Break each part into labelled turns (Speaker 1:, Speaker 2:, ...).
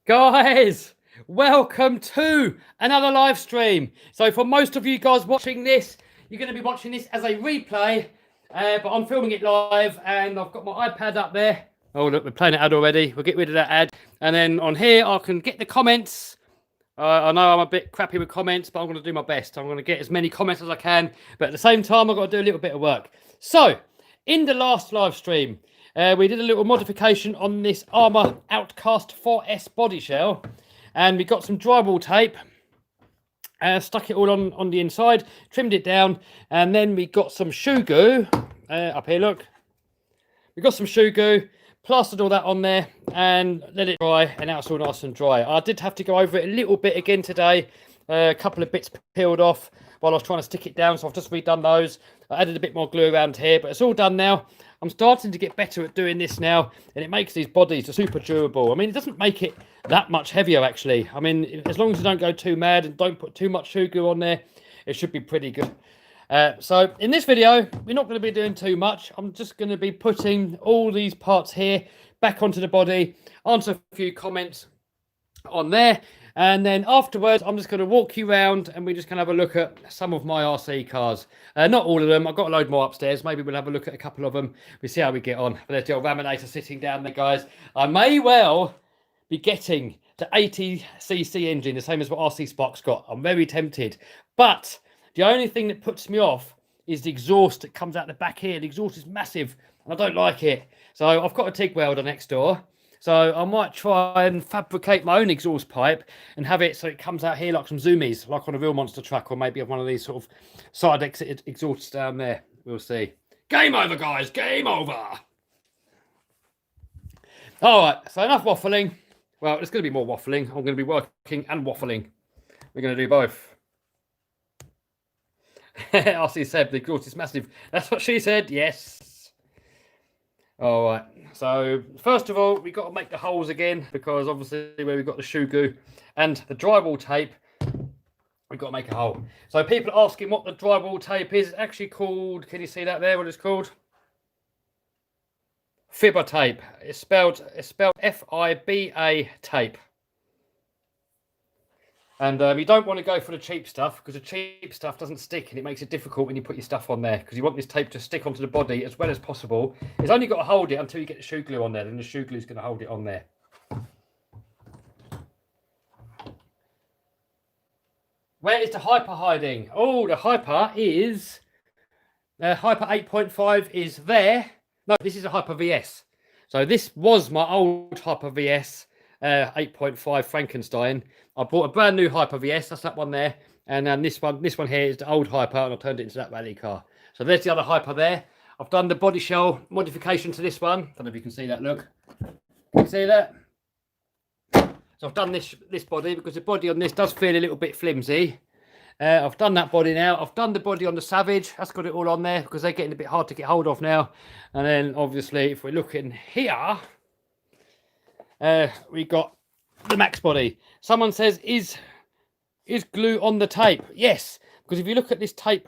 Speaker 1: Guys, welcome to another live stream. So for most of you guys watching this, you're going to be watching this as a replay, but I'm filming it live and I've got my iPad up there. Oh look, we're playing an ad already. We'll get rid of that ad. And then on here, I can get the comments. I know I'm a bit crappy with comments, but I'm going to do my best. I'm going to get as many comments as I can, but at the same time, I've got to do a little bit of work. So, in the last live stream, we did a little modification on this Armour Outcast 4S body shell, and we got some drywall tape, stuck it all on the inside, trimmed it down, and then we got some shoe goo, up here, look. We got some shoe goo, plastered all that on there and let it dry, and now it's all nice and dry. I did have to go over it a little bit again today. A couple of bits peeled off while I was trying to stick it down, so I've just redone those. I added a bit more glue around here, but it's all done now. I'm starting to get better at doing this now, and it makes these bodies super durable. I mean, it doesn't make it that much heavier, actually. I mean, as long as you don't go too mad and don't put too much shoe glue on there, it should be pretty good. So in this video, we're not going to be doing too much. I'm just going to be putting all these parts here back onto the body, answer a few comments on there, and then afterwards I'm just going to walk you around and we're just going to have a look at some of my RC cars. Not all of them. I've got a load more upstairs. Maybe we'll have a look at a couple of them. We'll see how we get on. But there's the old Raminator sitting down there, guys. I may well be getting the 80cc engine, the same as what RC Spark's got. I'm very tempted, but the only thing that puts me off is the exhaust that comes out the back here. The exhaust is massive, and I don't like it. So I've got a TIG welder next door. So I might try and fabricate my own exhaust pipe and have it so it comes out here like some zoomies, like on a real monster truck, or maybe one of these sort of side exit exhausts down there. We'll see. Game over, guys. Game over. All right. So enough waffling. Well, there's going to be more waffling. I'm going to be working and waffling. We're going to do both. RC said the exhaust is massive. That's what she said. Yes. All right. So first of all, we've got to make the holes again, because obviously where we've got the shoe goo and the drywall tape, we've got to make a hole. So people are asking what the drywall tape is. It's actually called, can you see that there, what it's called? Fibber tape. It's spelled F-I-B-A tape. And you don't want to go for the cheap stuff, because the cheap stuff doesn't stick and it makes it difficult when you put your stuff on there, because you want this tape to stick onto the body as well as possible. It's only got to hold it until you get the shoe glue on there, then the shoe glue is going to hold it on there. Where is the hyper hiding? Oh, the hyper is... hyper 8.5 is there. No, this is a hyper VS. So this was my old hyper VS 8.5 Frankenstein. I bought a brand new Hyper VS, that's that one there, and then this one here is the old Hyper, and I turned it into that rally car. So there's the other Hyper there. I've done the body shell modification to this one. Don't know if you can see that. Look, can you see that? So I've done this body, because the body on this does feel a little bit flimsy. I've done that body now. I've done the body on the Savage. That's got it all on there, because they're getting a bit hard to get hold of now. And then obviously if we're looking here, we got the Max body. Someone says, is glue on the tape? Yes, because if you look at this tape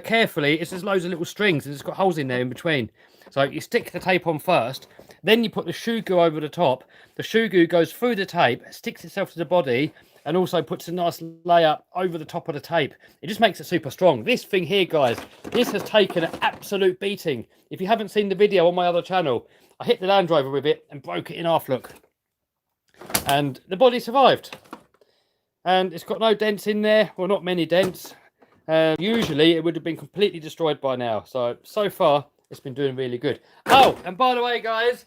Speaker 1: carefully, it's just loads of little strings and it's got holes in there in between. So you stick the tape on first, then you put the shoe goo over the top. The shoe goo goes through the tape, sticks itself to the body, and also puts a nice layer over the top of the tape. It just makes it super strong. This thing here, guys, this has taken an absolute beating. If you haven't seen the video on my other channel, I hit the Land Rover with it and broke it in half, look. And the body survived. And it's got no dents in there. Well, not many dents. Usually it would have been completely destroyed by now. So far, it's been doing really good. Oh, and by the way, guys,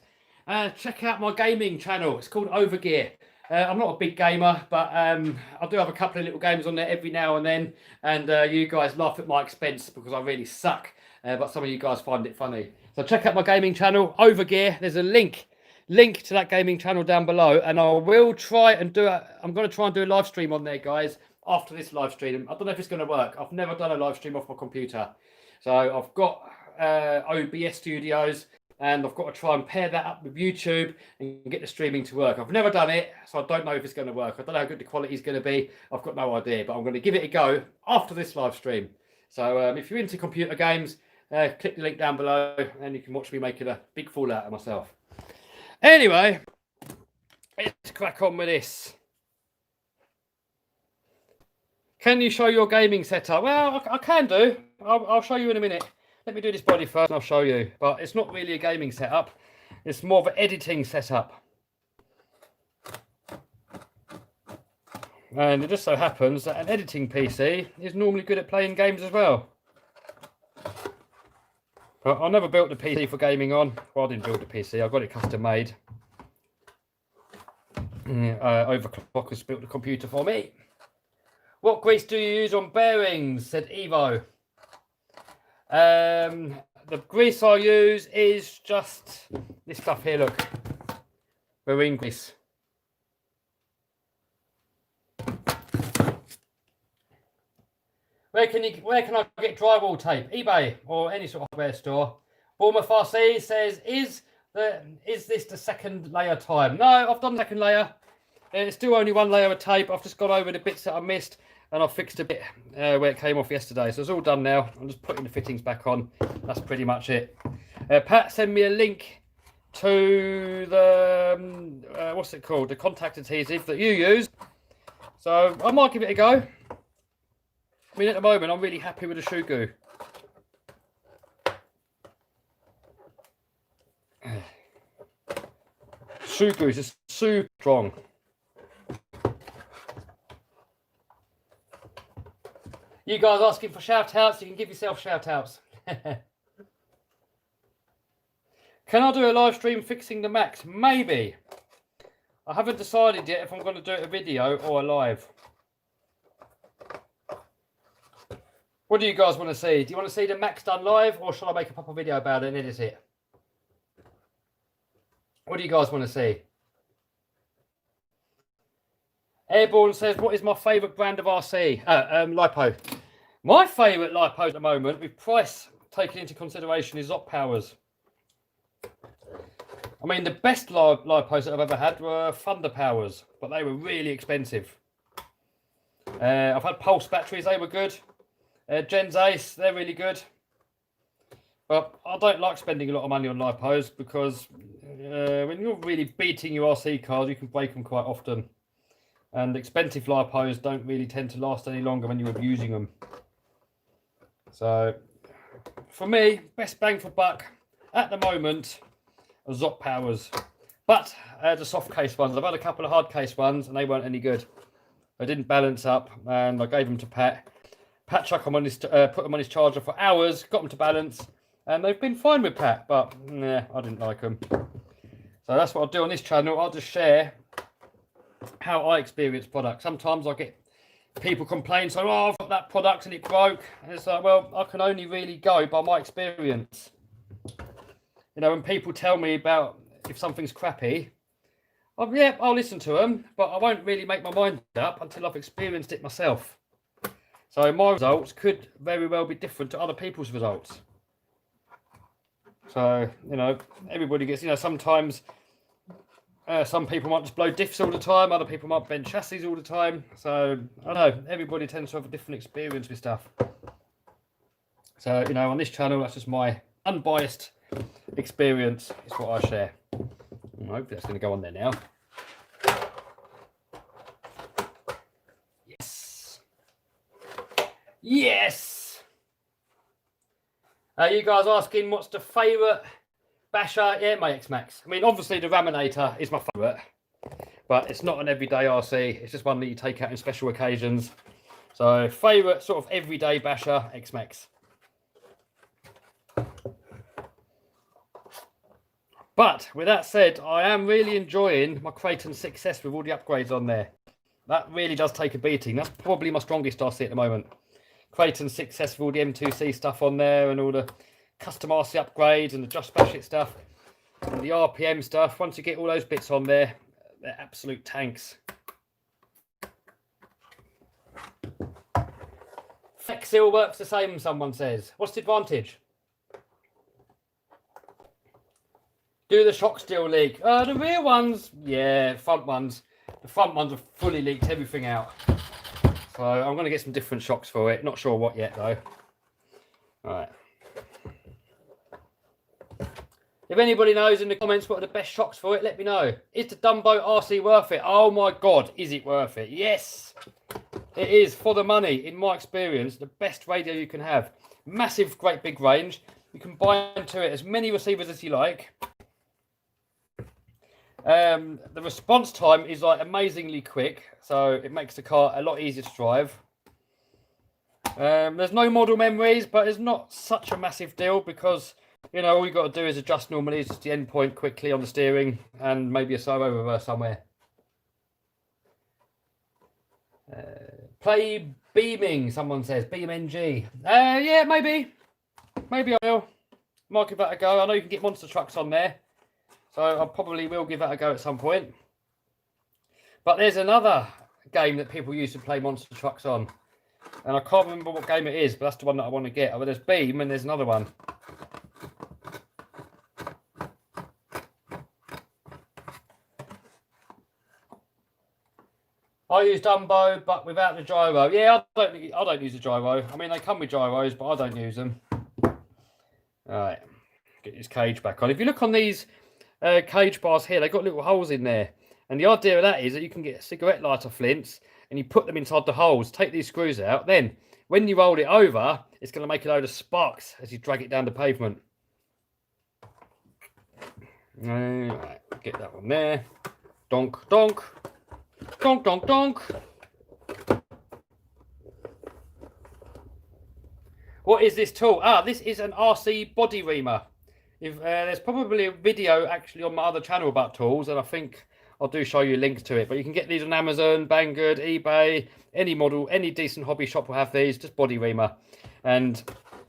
Speaker 1: check out my gaming channel. It's called Overgear. I'm not a big gamer, but I do have a couple of little games on there every now and then. And you guys laugh at my expense because I really suck. But some of you guys find it funny. So check out my gaming channel, Overgear. There's a link to that gaming channel down below, and I will try and I'm going to try and do a live stream on there, guys, after this live stream. I don't know if it's going to work. I've never done a live stream off my computer. So I've got OBS Studios, and I've got to try and pair that up with YouTube and get the streaming to work. I've never done it, so I don't know if it's going to work. I don't know how good the quality is going to be. I've got no idea, but I'm going to give it a go after this live stream. So if you're into computer games, click the link down below and you can watch me making a big fool out of myself. Anyway, it's crack on with this. Can you show your gaming setup? Well, I can do. I'll show you in a minute. Let me do this body first and I'll show you. But it's not really a gaming setup. It's more of an editing setup. And it just so happens that an editing PC is normally good at playing games as well. But I never built the PC for gaming on. Well, I didn't build the PC. I got it custom made. Overclockers built the computer for me. What grease do you use on bearings? Said Evo. The grease I use is just this stuff here, look. Marine grease. Where can I get drywall tape? eBay or any sort of hardware store. Bournemouth RC says, is this the second layer time? No, I've done the second layer. It's still only one layer of tape. I've just gone over the bits that I missed and I've fixed a bit where it came off yesterday. So it's all done now. I'm just putting the fittings back on. That's pretty much it. Pat sent me a link to the, what's it called? The contact adhesive that you use. So I might give it a go. I mean, at the moment, I'm really happy with the shoe goo. Shoe goo is just super strong. You guys asking for shout outs, you can give yourself shout outs. Can I do a live stream fixing the Macs? Maybe. I haven't decided yet if I'm going to do it a video or a live. What do you guys want to see? Do you want to see the Macs done live or shall I make a proper video about it and edit it? What do you guys want to see? Airborne says, what is my favourite brand of RC? Lipo. My favourite Lipo at the moment, with price taken into consideration, is Zop Powers. I mean, the best Lipos that I've ever had were Thunder Powers, but they were really expensive. I've had Pulse batteries, they were good. Gens Ace, they're really good. But I don't like spending a lot of money on Lipos because when you're really beating your RC cars, you can break them quite often. And expensive Lipos don't really tend to last any longer when you're abusing them. So, for me, best bang for buck at the moment are Zop Powers. But the soft case ones, I've had a couple of hard case ones and they weren't any good. They didn't balance up and I gave them to Pat. Pat chucked them on his, put them on his charger for hours, got them to balance, and they've been fine with Pat, but nah, I didn't like them. So that's what I'll do on this channel. I'll just share how I experience products. Sometimes I get people complain, so, oh, I've got that product and it broke. And it's like, well, I can only really go by my experience. You know, when people tell me about if something's crappy, I'll listen to them, but I won't really make my mind up until I've experienced it myself. So my results could very well be different to other people's results. So, you know, everybody gets, you know, sometimes some people might just blow diffs all the time. Other people might bend chassis all the time. So, I don't know, everybody tends to have a different experience with stuff. So, you know, on this channel, that's just my unbiased experience. It's what I share. Hopefully that's going to go on there now. Yes. You guys asking what's the favourite basher? Yeah, my X-Max. I mean, obviously the Raminator is my favourite, but it's not an everyday RC. It's just one that you take out in special occasions. So favourite sort of everyday basher, X-Max. But with that said, I am really enjoying my Kraton success with all the upgrades on there. That really does take a beating. That's probably my strongest RC at the moment. Kraton's successful, the M2C stuff on there and all the custom RC upgrades and the Just Bash It stuff and the RPM stuff. Once you get all those bits on there, they're absolute tanks. Flex seal works the same, someone says. What's the advantage? Do the shock still leak? The rear ones, yeah, front ones. The front ones have fully leaked everything out. So I'm going to get some different shocks for it. Not sure what yet though. All right. If anybody knows in the comments what are the best shocks for it, let me know. Is the Dumbo RC worth it? Oh my God, is it worth it? Yes, it is, for the money. In my experience, the best radio you can have. Massive, great big range. You can buy into it as many receivers as you like. The response time is like amazingly quick, so it makes the car a lot easier to drive. There's no model memories, but it's not such a massive deal because, you know, all you got to do is adjust normally. It's just the end point quickly on the steering and maybe a servo reverse somewhere. Play beaming, someone says. BeamNG. Yeah, maybe. Maybe I will. Might give that a go. I know you can get monster trucks on there, so I probably will give that a go at some point. But there's another game that people used to play monster trucks on, and I can't remember what game it is, but that's the one that I want to get. Oh, there's Beam and there's another one. I use Dumbo, but without the gyro. Yeah, I don't use the gyro. I mean, they come with gyros, but I don't use them. All right, get this cage back on. If you look on these cage bars here, they've got little holes in there. And the idea of that is that you can get cigarette lighter flints and you put them inside the holes, take these screws out. Then, when you roll it over, it's going to make a load of sparks as you drag it down the pavement. All right, get that one there. Donk, donk. Donk, donk, donk. What is this tool? Ah, this is an RC body reamer. If there's probably a video actually on my other channel about tools, and I think I'll do show you links to it. But you can get these on Amazon, Banggood, eBay, any model, any decent hobby shop will have these. Just body reamer, and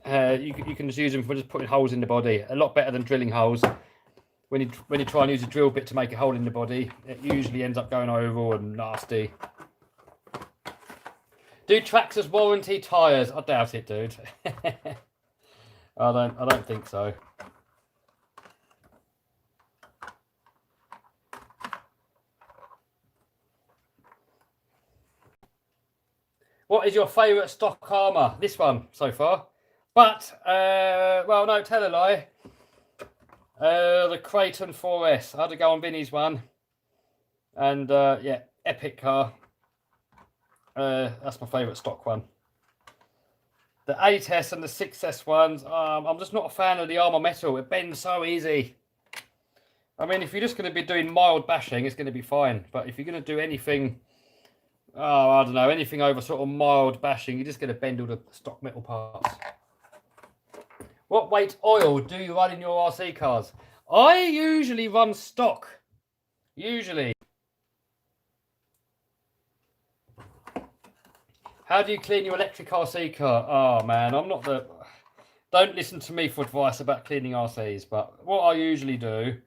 Speaker 1: you can just use them for just putting holes in the body. A lot better than drilling holes. When you try and use a drill bit to make a hole in the body, it usually ends up going oval and nasty. Do tractors warranty tyres? I doubt it, dude. I don't think so. What is your favourite stock armour? This one so far. But, well, no, tell a lie. The Creighton 4S. I had to go on Vinny's one. And, yeah, epic car. That's my favourite stock one. The 8S and the 6S ones, I'm just not a fan of the armour metal. It bends so easy. I mean, if you're just going to be doing mild bashing, it's going to be fine. But if you're going to do anything, I don't know, anything over sort of mild bashing, you're just going to bend all the stock metal parts. What weight oil do you run in your RC cars? I usually run stock. Usually. How do you clean your electric RC car? Oh man, I'm not the... Don't listen to me for advice about cleaning RCs, but what I usually do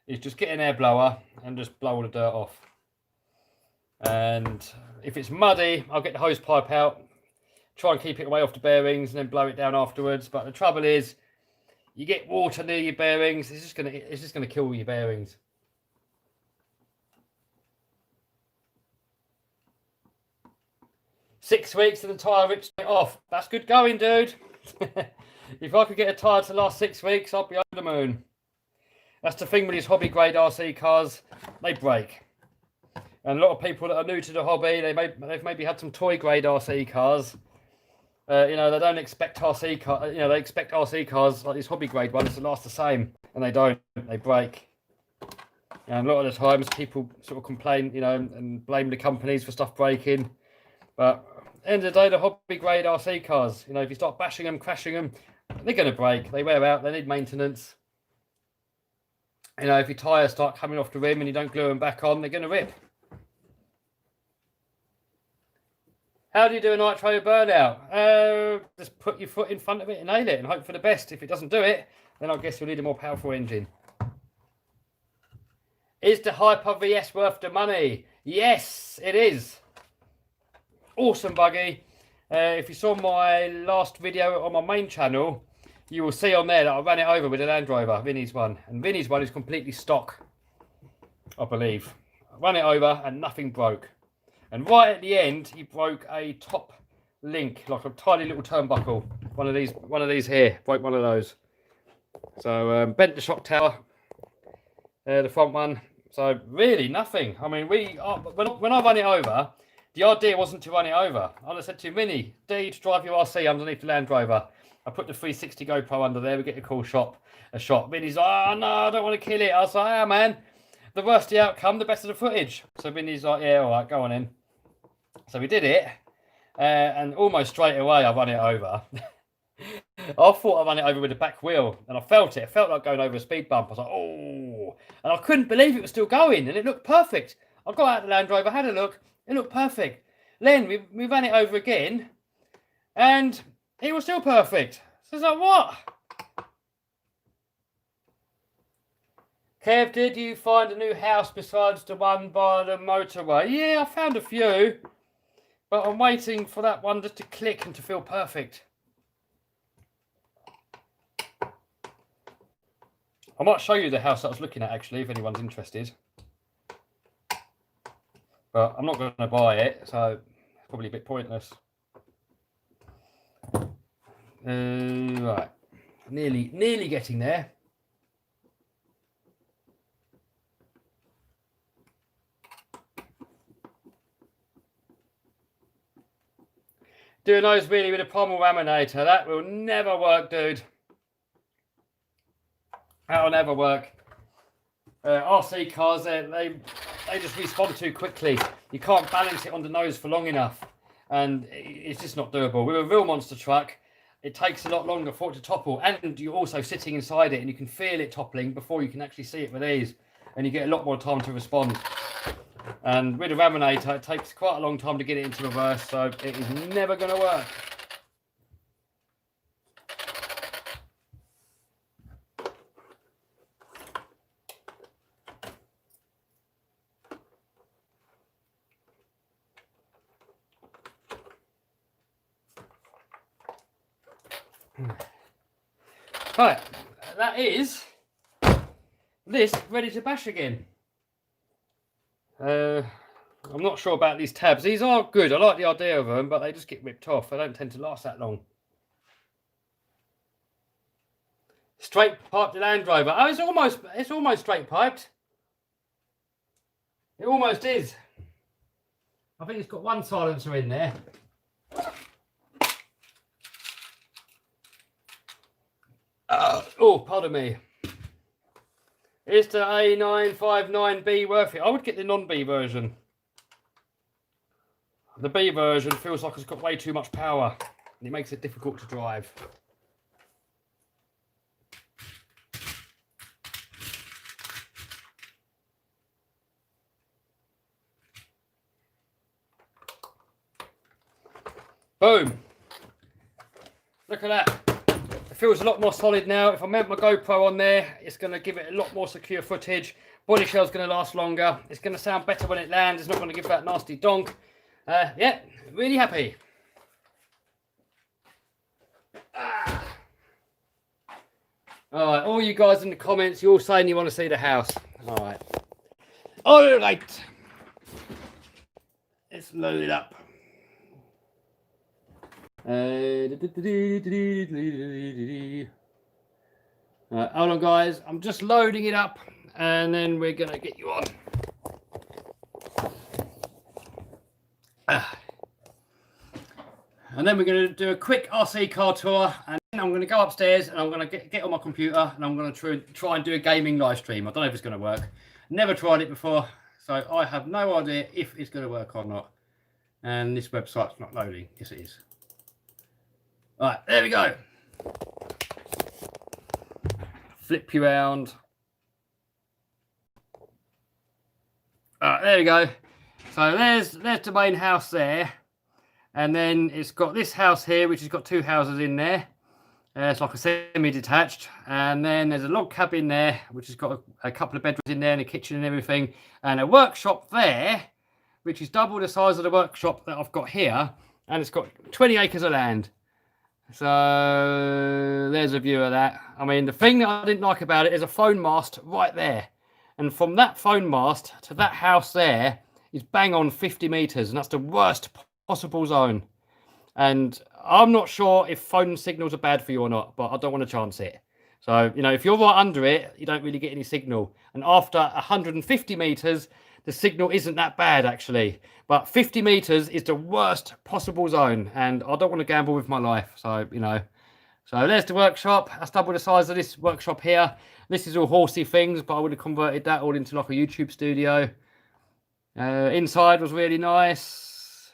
Speaker 1: is just get an air blower and just blow all the dirt off. And if it's muddy, I'll get the hose pipe out, try and keep it away off the bearings and then blow it down afterwards. But the trouble is, you get water near your bearings, it's just gonna kill your bearings. Six weeks and the tyre rips it off. That's good going, dude. If I could get a tyre to last 6 weeks, I'd be over the moon. That's the thing with these hobby grade RC cars, they break. And a lot of people that are new to the hobby, they've maybe had some toy grade RC cars. You know, they don't expect RC cars, you know, they expect RC cars like these hobby grade ones to last the same, and they don't, they break. And a lot of the times people sort of complain, you know, and blame the companies for stuff breaking. But at the end of the day, the hobby grade RC cars, you know, if you start bashing them, crashing them, they're going to break. They wear out, they need maintenance. You know, if your tyres start coming off the rim and you don't glue them back on, they're going to rip. How do you do a nitro burnout? Just put your foot in front of it and nail it and hope for the best. If it doesn't do it, then I guess you'll need a more powerful engine. Is the Hyper VS worth the money? Yes, it is. Awesome buggy. If you saw my last video on my main channel, you will see on there that I ran it over with a Land Rover, Vinny's one. And Vinny's one is completely stock, I believe. I ran it over and nothing broke. And right at the end, he broke a top link, like a tiny little turnbuckle. One of these here, broke one of those. So bent the shock tower, the front one. So really nothing. I mean, when I run it over, the idea wasn't to run it over. I just said to Minnie, D, to drive your RC underneath the Land Rover. I put the 360 GoPro under there. We get a cool shot. Minnie's like, oh no, I don't want to kill it. I was like, ah, man, the worse the outcome, the better the footage. So Minnie's like, yeah, all right, go on in. So we did it, and almost straight away I run it over. I thought I ran it over with the back wheel, and I felt it. It felt like going over a speed bump. I was like, oh, and I couldn't believe it was still going, and it looked perfect. I got out the Land Rover, had a look, it looked perfect. Then we ran it over again, and it was still perfect. So it's like, what? Kev, did you find a new house besides the one by the motorway? Yeah, I found a few, but I'm waiting for that one just to click and to feel perfect. I might show you the house that I was looking at, actually, if anyone's interested. But I'm not going to buy it, so it's probably a bit pointless. Right. Nearly getting there. Doing those really with a pommel laminator. That will never work, dude. That'll never work. RC cars, they just respond too quickly. You can't balance it on the nose for long enough. And it's just not doable. With a real monster truck, it takes a lot longer for it to topple. And you're also sitting inside it and you can feel it toppling before you can actually see it with ease. And you get a lot more time to respond. And with a laminator, it takes quite a long time to get it into reverse. So it is never going to work. Right, that is this ready to bash again. I'm not sure about these tabs. These are good. I like the idea of them, but they just get ripped off. They don't tend to last that long. Straight piped the Land Rover. Oh, it's almost straight piped. It almost is. I think it's got one silencer in there. Oh, pardon me. Is the A959B worth it? I would get the non-B version. The B version feels like it's got way too much power and it makes it difficult to drive. Boom. Look at that. It feels a lot more solid now. If I mount my GoPro on there, it's going to give it a lot more secure footage. Body shell's going to last longer. It's going to sound better when it lands. It's not going to give that nasty donk. Yeah, really happy. All right, all you guys in the comments, you're all saying you want to see the house. All right. All right. Let's load it up. Hold on, guys. I'm just loading it up, and then we're gonna get you on. And then we're gonna do a quick RC car tour, and then I'm gonna go upstairs, and I'm gonna get on my computer, and I'm gonna try and do a gaming live stream. I don't know if it's gonna work. Never tried it before, so I have no idea if it's gonna work or not. And this website's not loading. Yes, it is. All right, there we go. Flip you around. All right, there we go. So there's the main house there. And then it's got this house here, which has got two houses in there. It's like a semi-detached. And then there's a log cabin there, which has got a couple of bedrooms in there and a kitchen and everything. And a workshop there, which is double the size of the workshop that I've got here. And it's got 20 acres of land. So there's a view of that. I mean, the thing that I didn't like about it is a phone mast right there. And from that phone mast to that house there is bang on 50 meters. And that's the worst possible zone. And I'm not sure if phone signals are bad for you or not, but I don't want to chance it. So, you know, if you're right under it, you don't really get any signal. And after 150 meters, the signal isn't that bad, actually. But 50 meters is the worst possible zone. And I don't want to gamble with my life. So, you know. So there's the workshop. That's double the size of this workshop here. This is all horsey things, but I would have converted that all into like a YouTube studio. Inside was really nice.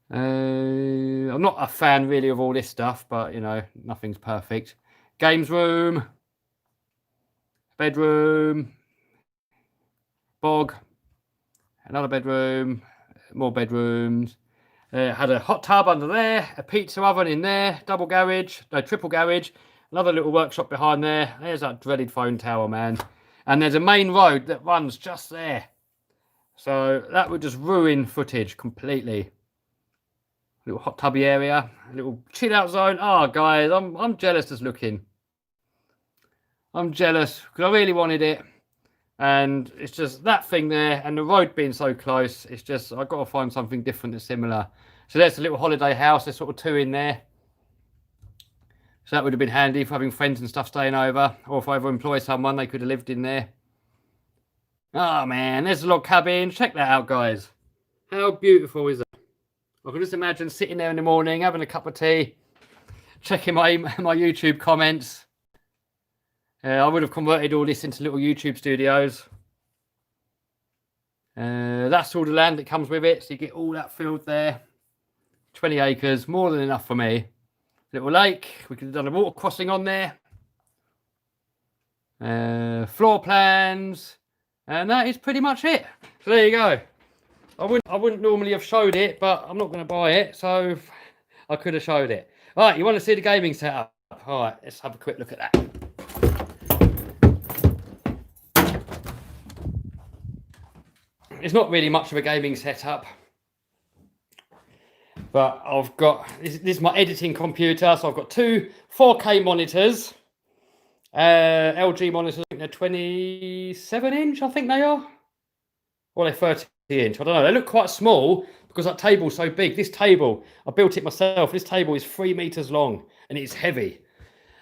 Speaker 1: I'm not a fan really of all this stuff, but you know, nothing's perfect. Games room, bedroom, bog, another bedroom, more bedrooms. Had a hot tub under there, a pizza oven in there, double garage, no, triple garage, another little workshop behind there. There's that dreaded phone tower, man. And there's a main road that runs just there. So that would just ruin footage completely. Little hot tubby area, a little chill out zone. Oh, guys, I'm jealous just looking. I'm jealous because I really wanted it. And it's just that thing there and the road being so close. It's just, I've got to find something different and similar. So there's a little holiday house. There's sort of 2 in there. So that would have been handy for having friends and stuff staying over. Or if I ever employ someone, they could have lived in there. Oh, man, there's a log cabin. Check that out, guys. How beautiful is that? I can just imagine sitting there in the morning, having a cup of tea, checking my YouTube comments. I would have converted all this into little YouTube studios. That's all the land that comes with it. So you get all that field there. 20 acres, more than enough for me. Little lake. We could have done a water crossing on there. Floor plans. And that is pretty much it. So there you go. I wouldn't normally have showed it, but I'm not going to buy it. So I could have showed it. All right, you want to see the gaming setup? All right, let's have a quick look at that. It's not really much of a gaming setup, but I've got this is my editing computer, so I've got 2 4K monitors, LG monitors. I think they're 27-inch, I think they are, or they're 30-inch. I don't know. They look quite small because that table's so big. This table, I built it myself. This table is 3 meters long and it's heavy.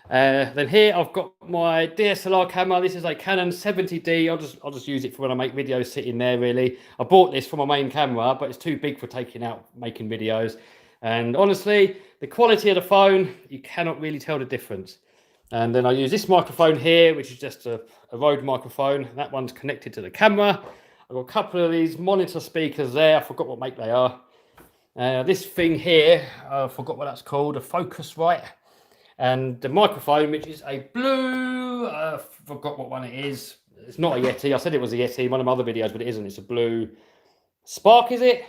Speaker 1: Then here I've got my DSLR camera. This is a Canon 70D. I'll just use it for when I make videos sitting there, really. I bought this for my main camera, but it's too big for taking out making videos. And honestly, the quality of the phone, you cannot really tell the difference. And then I use this microphone here, which is just a Rode microphone. That one's connected to the camera. I've got a couple of these monitor speakers there. I forgot what make they are. This thing here, I forgot what that's called, a Focusrite. And the microphone, which is a blue, forgot what one it is. It's not a Yeti. I said it was a Yeti in one of my other videos, but it isn't. It's a blue Spark, is it?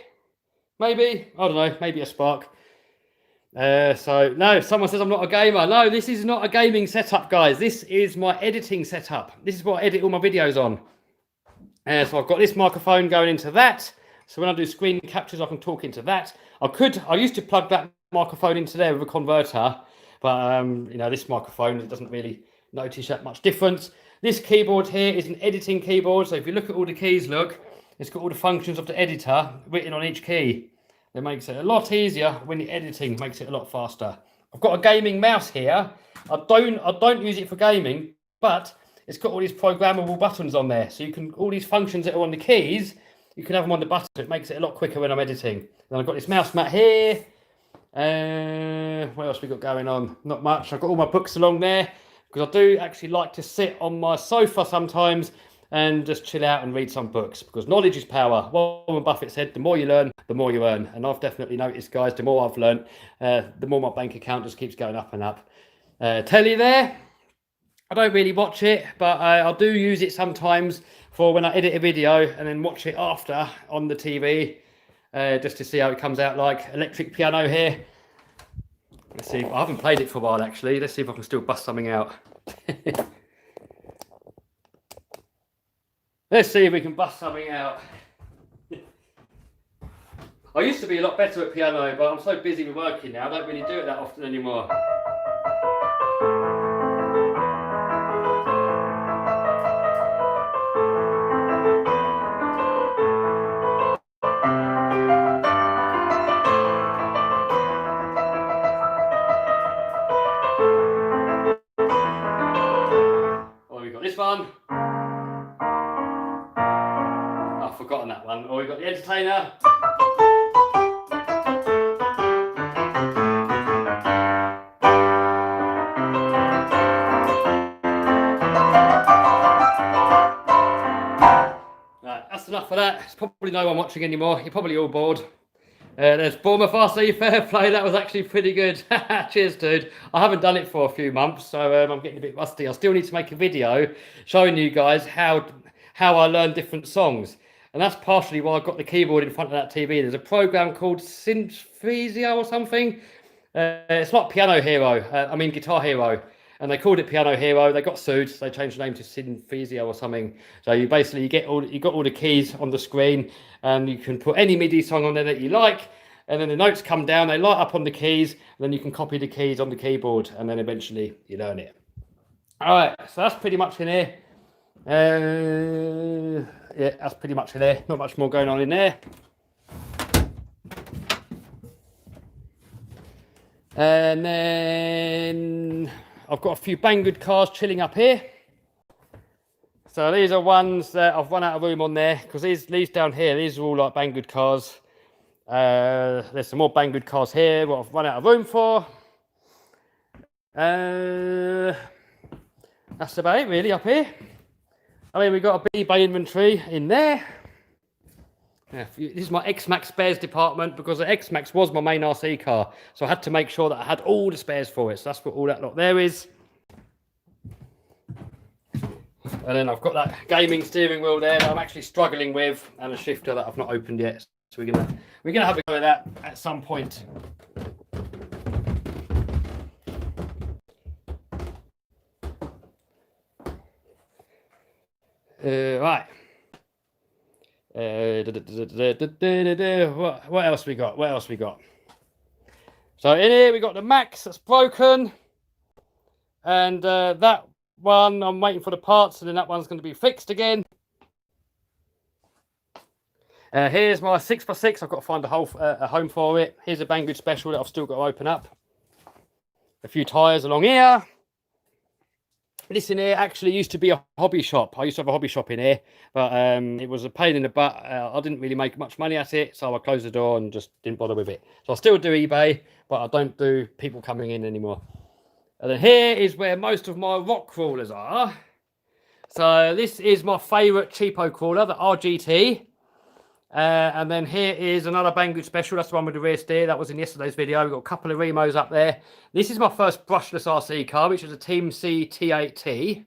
Speaker 1: Maybe. I don't know. Maybe a Spark. So, no, someone says I'm not a gamer. No, this is not a gaming setup, guys. This is my editing setup. This is what I edit all my videos on. So I've got this microphone going into that. So when I do screen captures, I can talk into that. I used to plug that microphone into there with a converter. But, you know, this microphone, it doesn't really notice that much difference. This keyboard here is an editing keyboard. So if you look at all the keys, look, it's got all the functions of the editor written on each key. That makes it a lot easier when you're editing, makes it a lot faster. I've got a gaming mouse here. I don't use it for gaming, but it's got all these programmable buttons on there. So you can, all these functions that are on the keys, you can have them on the button. It makes it a lot quicker when I'm editing. Then I've got this mouse mat here. What else we got going on? Not much. I've got all my books along there because I do actually like to sit on my sofa sometimes and just chill out and read some books because knowledge is power. Warren Buffett said, the more you learn, the more you earn. And I've definitely noticed, guys, the more I've learned, the more my bank account just keeps going up and up. Telly there. I don't really watch it, but I do use it sometimes for when I edit a video and then watch it after on the TV. Just to see how it comes out like. Electric piano here. Let's see. I haven't played it for a while, actually. Let's see if I can still bust something out. Let's see if we can bust something out. I used to be a lot better at piano, but I'm so busy with working now, I don't really do it that often anymore. forgotten that one. Oh, we've got the entertainer. Right, that's enough for that. There's probably no one watching anymore. You're probably all bored. There's Bournemouth RC, fair play. That was actually pretty good. Cheers, dude. I haven't done it for a few months, so I'm getting a bit rusty. I still need to make a video showing you guys how I learn different songs. And that's partially why I've got the keyboard in front of that TV. There's a program called Synthesio or something. It's like Piano Hero. Guitar Hero. And they called it Piano Hero. They got sued, so they changed the name to Synthesio or something. So you got all the keys on the screen, and you can put any MIDI song on there that you like, and then the notes come down, they light up on the keys, and then you can copy the keys on the keyboard, and then eventually you learn it. All right, so that's pretty much in here. Yeah, that's pretty much in there. Not much more going on in there. And then I've got a few Banggood cars chilling up here. So these are ones that I've run out of room on there, because these down here, these are all like Banggood cars. There's some more Banggood cars here, what I've run out of room for. That's about it really up here. I mean, we've got a eBay inventory in there. Yeah, this is my X-Max spares department, because the X-Max was my main RC car. So I had to make sure that I had all the spares for it. So that's what all that lot there is. And then I've got that gaming steering wheel there that I'm actually struggling with, and a shifter that I've not opened yet. So we're gonna have a go at that at some point. Right. What else we got? What else we got? So in here we got the Max that's broken, and that one I'm waiting for the parts, and then that one's going to be fixed again. Here's my 6x6. I've got to find a home for it. Here's a Banggood special that I've still got to open up. A few tyres along here. This in here actually used to be a hobby shop. I used to have a hobby shop in here, but it was a pain in the butt. I didn't really make much money at it, so I closed the door and just didn't bother with it. So I still do eBay, but I don't do people coming in anymore. And then here is where most of my rock crawlers are. So this is my favourite cheapo crawler, the RGT. And then here is another Banggood special. That's the one with the rear steer. That was in yesterday's video. We've got a couple of Remos up there. This is my first brushless RC car, which is a Team C T8T.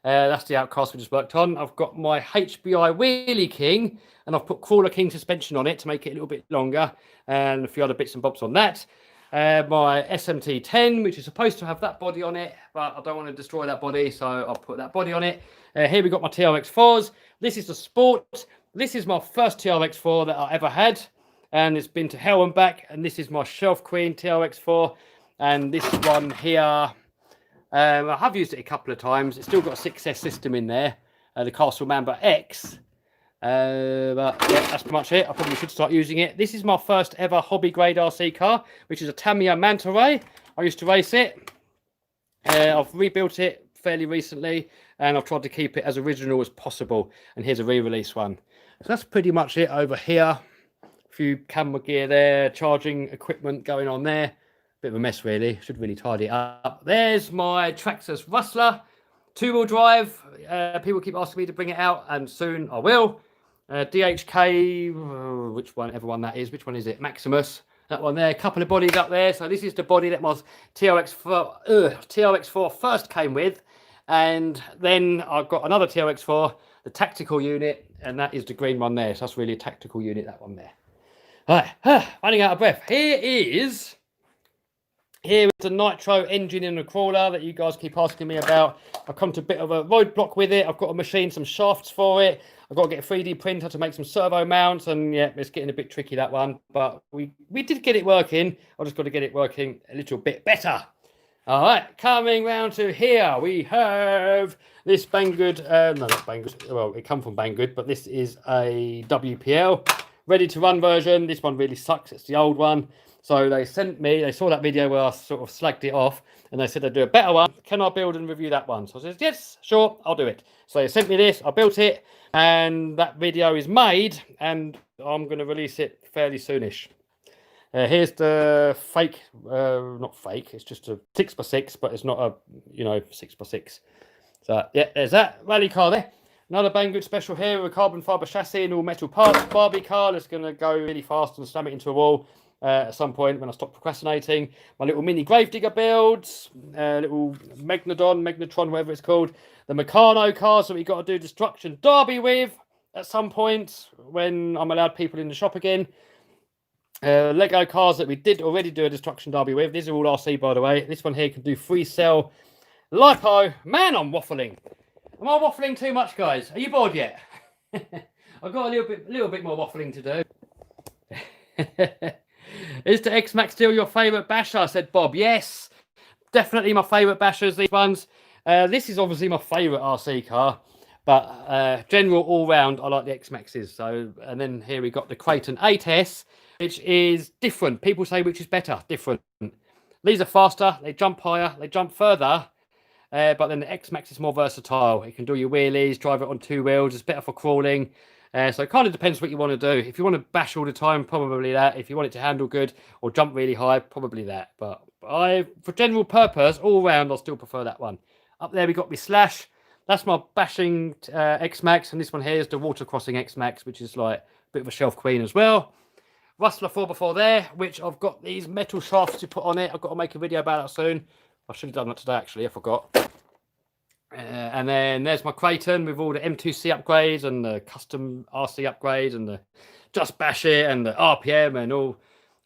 Speaker 1: That's the outcast we just worked on. I've got my HBI Wheelie King, and I've put Crawler King suspension on it to make it a little bit longer, and a few other bits and bobs on that. My SMT10, which is supposed to have that body on it, but I don't want to destroy that body, so I'll put that body on it. Here we got my TRX4s. This is the Sport. This is my first TRX4 that I ever had, and it's been to hell and back. And this is my Shelf Queen TRX4, and this one here, I have used it a couple of times. It's still got a 6S system in there, the Castle Mamba X. But yeah, that's pretty much it. I probably should start using it. This is my first ever hobby grade RC car, which is a Tamiya Manta Ray. I used to race it. I've rebuilt it fairly recently, and I've tried to keep it as original as possible. And here's a re-release one. So that's pretty much it over here. A few camera gear there, charging equipment going on there. Bit of a mess really, should really tidy it up. There's my Traxxas Rustler, 2-wheel drive. People keep asking me to bring it out, and soon I will. DHK, which one, everyone that is, which one is it? Maximus, that one there, a couple of bodies up there. So this is the body that my TRX4 first came with. And then I've got another TRX4, the tactical unit, and that is the green one there. So that's really a tactical unit, that one there. All right, running out of breath. Here is the nitro engine in the crawler that you guys keep asking me about. I've come to a bit of a roadblock with it. I've got to machine some shafts for it. I've got to get a 3D printer to make some servo mounts, and yeah, it's getting a bit tricky, that one. But we did get it working. I've just got to get it working a little bit better. All right, coming round to here, we have this Banggood, no, not Banggood, well, it come from Banggood, but this is a WPL, ready to run version. This one really sucks. It's the old one. So they saw that video where I sort of slagged it off, and they said they'd do a better one. Can I build and review that one? So I said, yes, sure, I'll do it. So they sent me this, I built it, and that video is made, and I'm going to release it fairly soonish. Here's the fake, not fake, it's just a 6x6, but it's not a, 6x6. So yeah, there's that rally car there. Another Banggood special here with a carbon fibre chassis and all metal parts. Barbie car that's going to go really fast and slam it into a wall at some point when I stop procrastinating. My little mini gravedigger builds, little Magnetron, whatever it's called. The Meccano cars that we got to do Destruction Derby with at some point when I'm allowed people in the shop again. Lego cars that we did already do a Destruction Derby with. These are all RC, by the way. This one here can do free cell Lipo. Man, I'm waffling. Am I waffling too much, guys? Are you bored yet? I've got a little bit more waffling to do. Is the X-Max still your favourite basher? Said Bob. Yes, definitely my favourite bashers, these ones. This is obviously my favourite RC car, but general all-round, I like the X-Maxes. So, and then here we got the Creighton 8S, which is different. People say which is better. Different. These are faster, they jump higher, they jump further, but then the X-Max is more versatile. It can do your wheelies, drive it on 2 wheels, it's better for crawling. So it kind of depends what you want to do. If you want to bash all the time, probably that. If you want it to handle good or jump really high, probably that. But for general purpose, all round, I'll still prefer that one. Up there, we got my Slash. That's my bashing X-Max. And this one here is the Water Crossing X-Max, which is like a bit of a shelf queen as well. Rustler 4x4 there, which I've got these metal shafts to put on it. I've got to make a video about that soon. I should have done that today, actually. I forgot. And then there's my Creighton with all the M2C upgrades and the custom RC upgrades and the Just Bash It and the RPM and all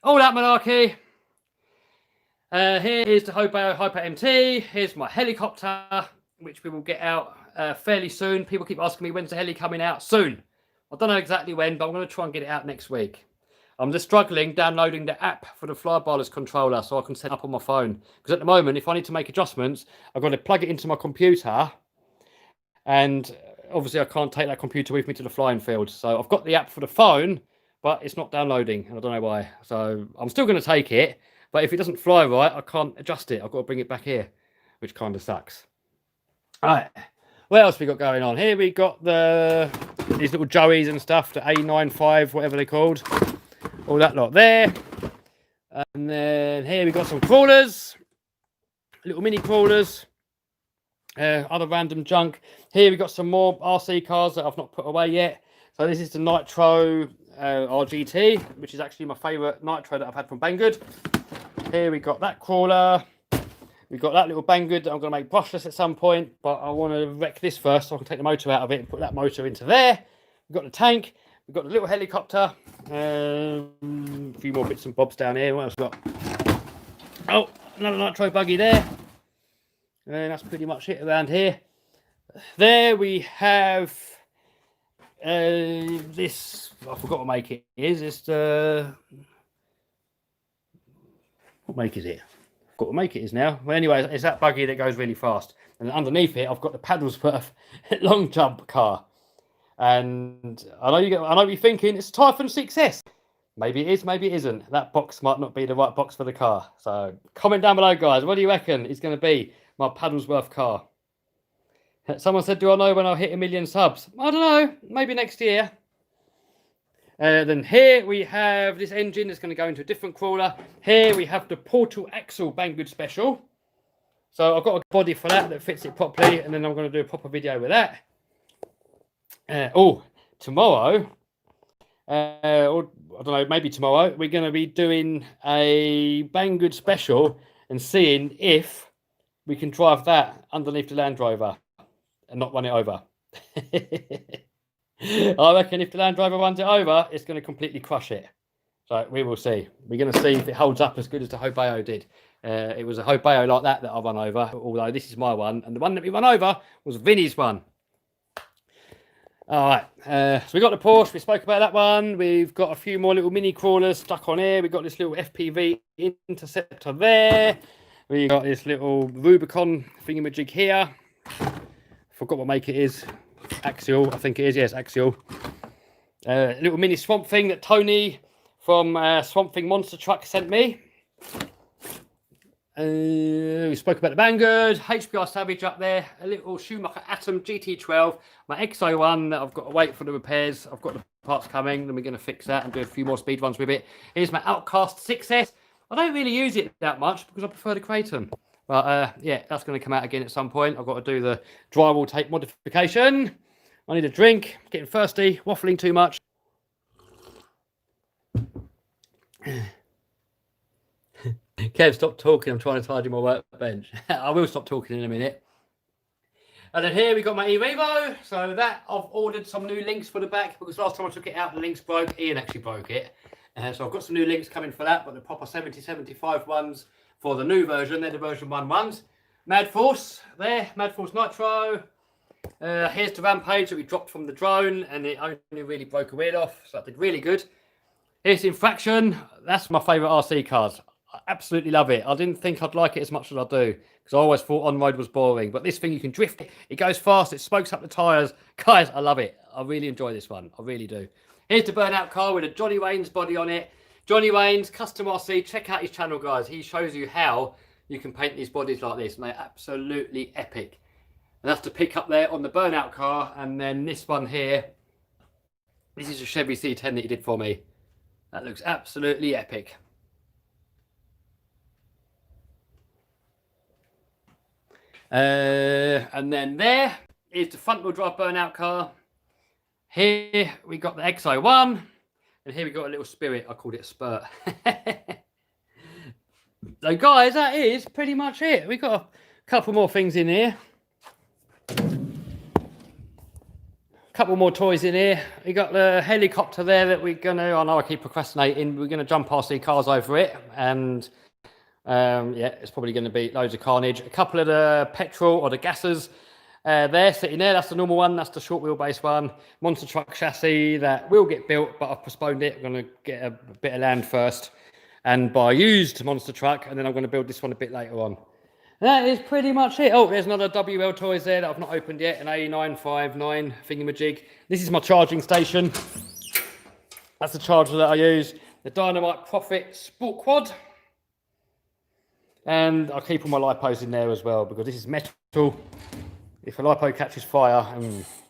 Speaker 1: that malarkey. Here is the Hyper MT. Here's my helicopter, which we will get out fairly soon. People keep asking me, when's the heli coming out? Soon. I don't know exactly when, but I'm going to try and get it out next week. I'm just struggling downloading the app for the Flybarless controller so I can set up on my phone. Because at the moment, if I need to make adjustments, I've got to plug it into my computer. And obviously, I can't take that computer with me to the flying field. So I've got the app for the phone, but it's not downloading. And I don't know why. So I'm still going to take it. But if it doesn't fly right, I can't adjust it. I've got to bring it back here, which kind of sucks. All right. What else we got going on? Here we got these little Joeys and stuff, the A95, whatever they're called. All that lot there. And then here we got some crawlers. Little mini crawlers. Other random junk. Here we got some more RC cars that I've not put away yet. So this is the Nitro RGT, which is actually my favourite Nitro that I've had from Banggood. Here we got that crawler. We've got that little Banggood that I'm going to make brushless at some point. But I want to wreck this first so I can take the motor out of it and put that motor into there. We've got the tank. We've got the little helicopter. A few more bits and bobs down here. What else we got? Oh, another Nitro buggy there. And that's pretty much it around here. There we have this. I forgot what make it is. It's the. What make is it? I forgot what make it is now. Well, anyway, it's that buggy that goes really fast. And underneath it, I've got the Paddlesworth long jump car. And I know you're thinking it's Typhon 6S. Maybe it is, maybe it isn't. That box might not be the right box for the car. So comment down below, guys. What do you reckon is going to be my Paddlesworth car? Someone said, do I know when I'll hit 1 million subs? I don't know. Maybe next year. Then here we have this engine that's going to go into a different crawler. Here we have the Portal Axle Banggood Special. So I've got a body for that fits it properly. And then I'm going to do a proper video with that. Tomorrow, or I don't know, maybe tomorrow, we're going to be doing a Banggood special and seeing if we can drive that underneath the Land Rover and not run it over. I reckon if the Land Rover runs it over, it's going to completely crush it. So we will see. We're going to see if it holds up as good as the Hobeo did. It was a Hobeo like that I run over, although this is my one. And the one that we run over was Vinny's one. All right, so we got the Porsche. We spoke about that one. We've got a few more little mini crawlers stuck on here. We've got this little FPV Interceptor there. We got this little Rubicon thingamajig here. Forgot what make it is. Axial, I think it is. Yes, Axial. little mini Swamp Thing that Tony from Swamp Thing Monster Truck sent me. We spoke about the Banggood, HBR Savage up there, a little Schumacher Atom GT12, my XO1 that I've got to wait for the repairs. I've got the parts coming, then we're going to fix that and do a few more speed runs with it. Here's my Outcast 6S. I don't really use it that much because I prefer the Kratom. But yeah, that's going to come out again at some point. I've got to do the drywall tape modification. I need a drink, getting thirsty, waffling too much. Kev, stop talking. I'm trying to tidy my workbench. I will stop talking in a minute. And then here we got my e-Revo. So that I've ordered some new links for the back because last time I took it out, the links broke. Ian actually broke it. So I've got some new links coming for that, but the proper 70-75 ones for the new version. They're the version 1 ones. Mad Force there, Mad Force Nitro. Here's the Rampage that we dropped from the drone, and it only really broke a wheel off, so that did really good. Here's Infraction. That's my favourite RC cars. I absolutely love it. I didn't think I'd like it as much as I do, because I always thought on-road was boring. But this thing, you can drift it. It goes fast. It smokes up the tyres. Guys, I love it. I really enjoy this one. I really do. Here's the Burnout car with a Johnny Wayne's body on it. Johnny Wayne's Custom RC. Check out his channel, guys. He shows you how you can paint these bodies like this, and they're absolutely epic. And that's the pickup there on the Burnout car. And then this one here, this is a Chevy C10 that he did for me. That looks absolutely epic. And then there is the front wheel drive Burnout car. Here we got the XO1, and here we got a little Spirit. I called it a Spurt. So guys, that is pretty much it. We got a couple more things in here. Couple more toys in here. We got the helicopter there that we're gonna, I know I keep procrastinating, we're gonna jump RC cars over it, and yeah, it's probably going to be loads of carnage. A couple of the petrol or the gases there, sitting there. That's the normal one. That's the short wheelbase one. Monster truck chassis that will get built, but I've postponed it. I'm going to get a bit of land first and buy a used monster truck, and then I'm going to build this one a bit later on. That is pretty much it. Oh, there's another WL toys there that I've not opened yet. An A959 thingamajig. This is my charging station. That's the charger that I use. The Dynamite Profit Sport Quad. And I'll keep all my lipos in there as well, because this is metal. If a lipo catches fire,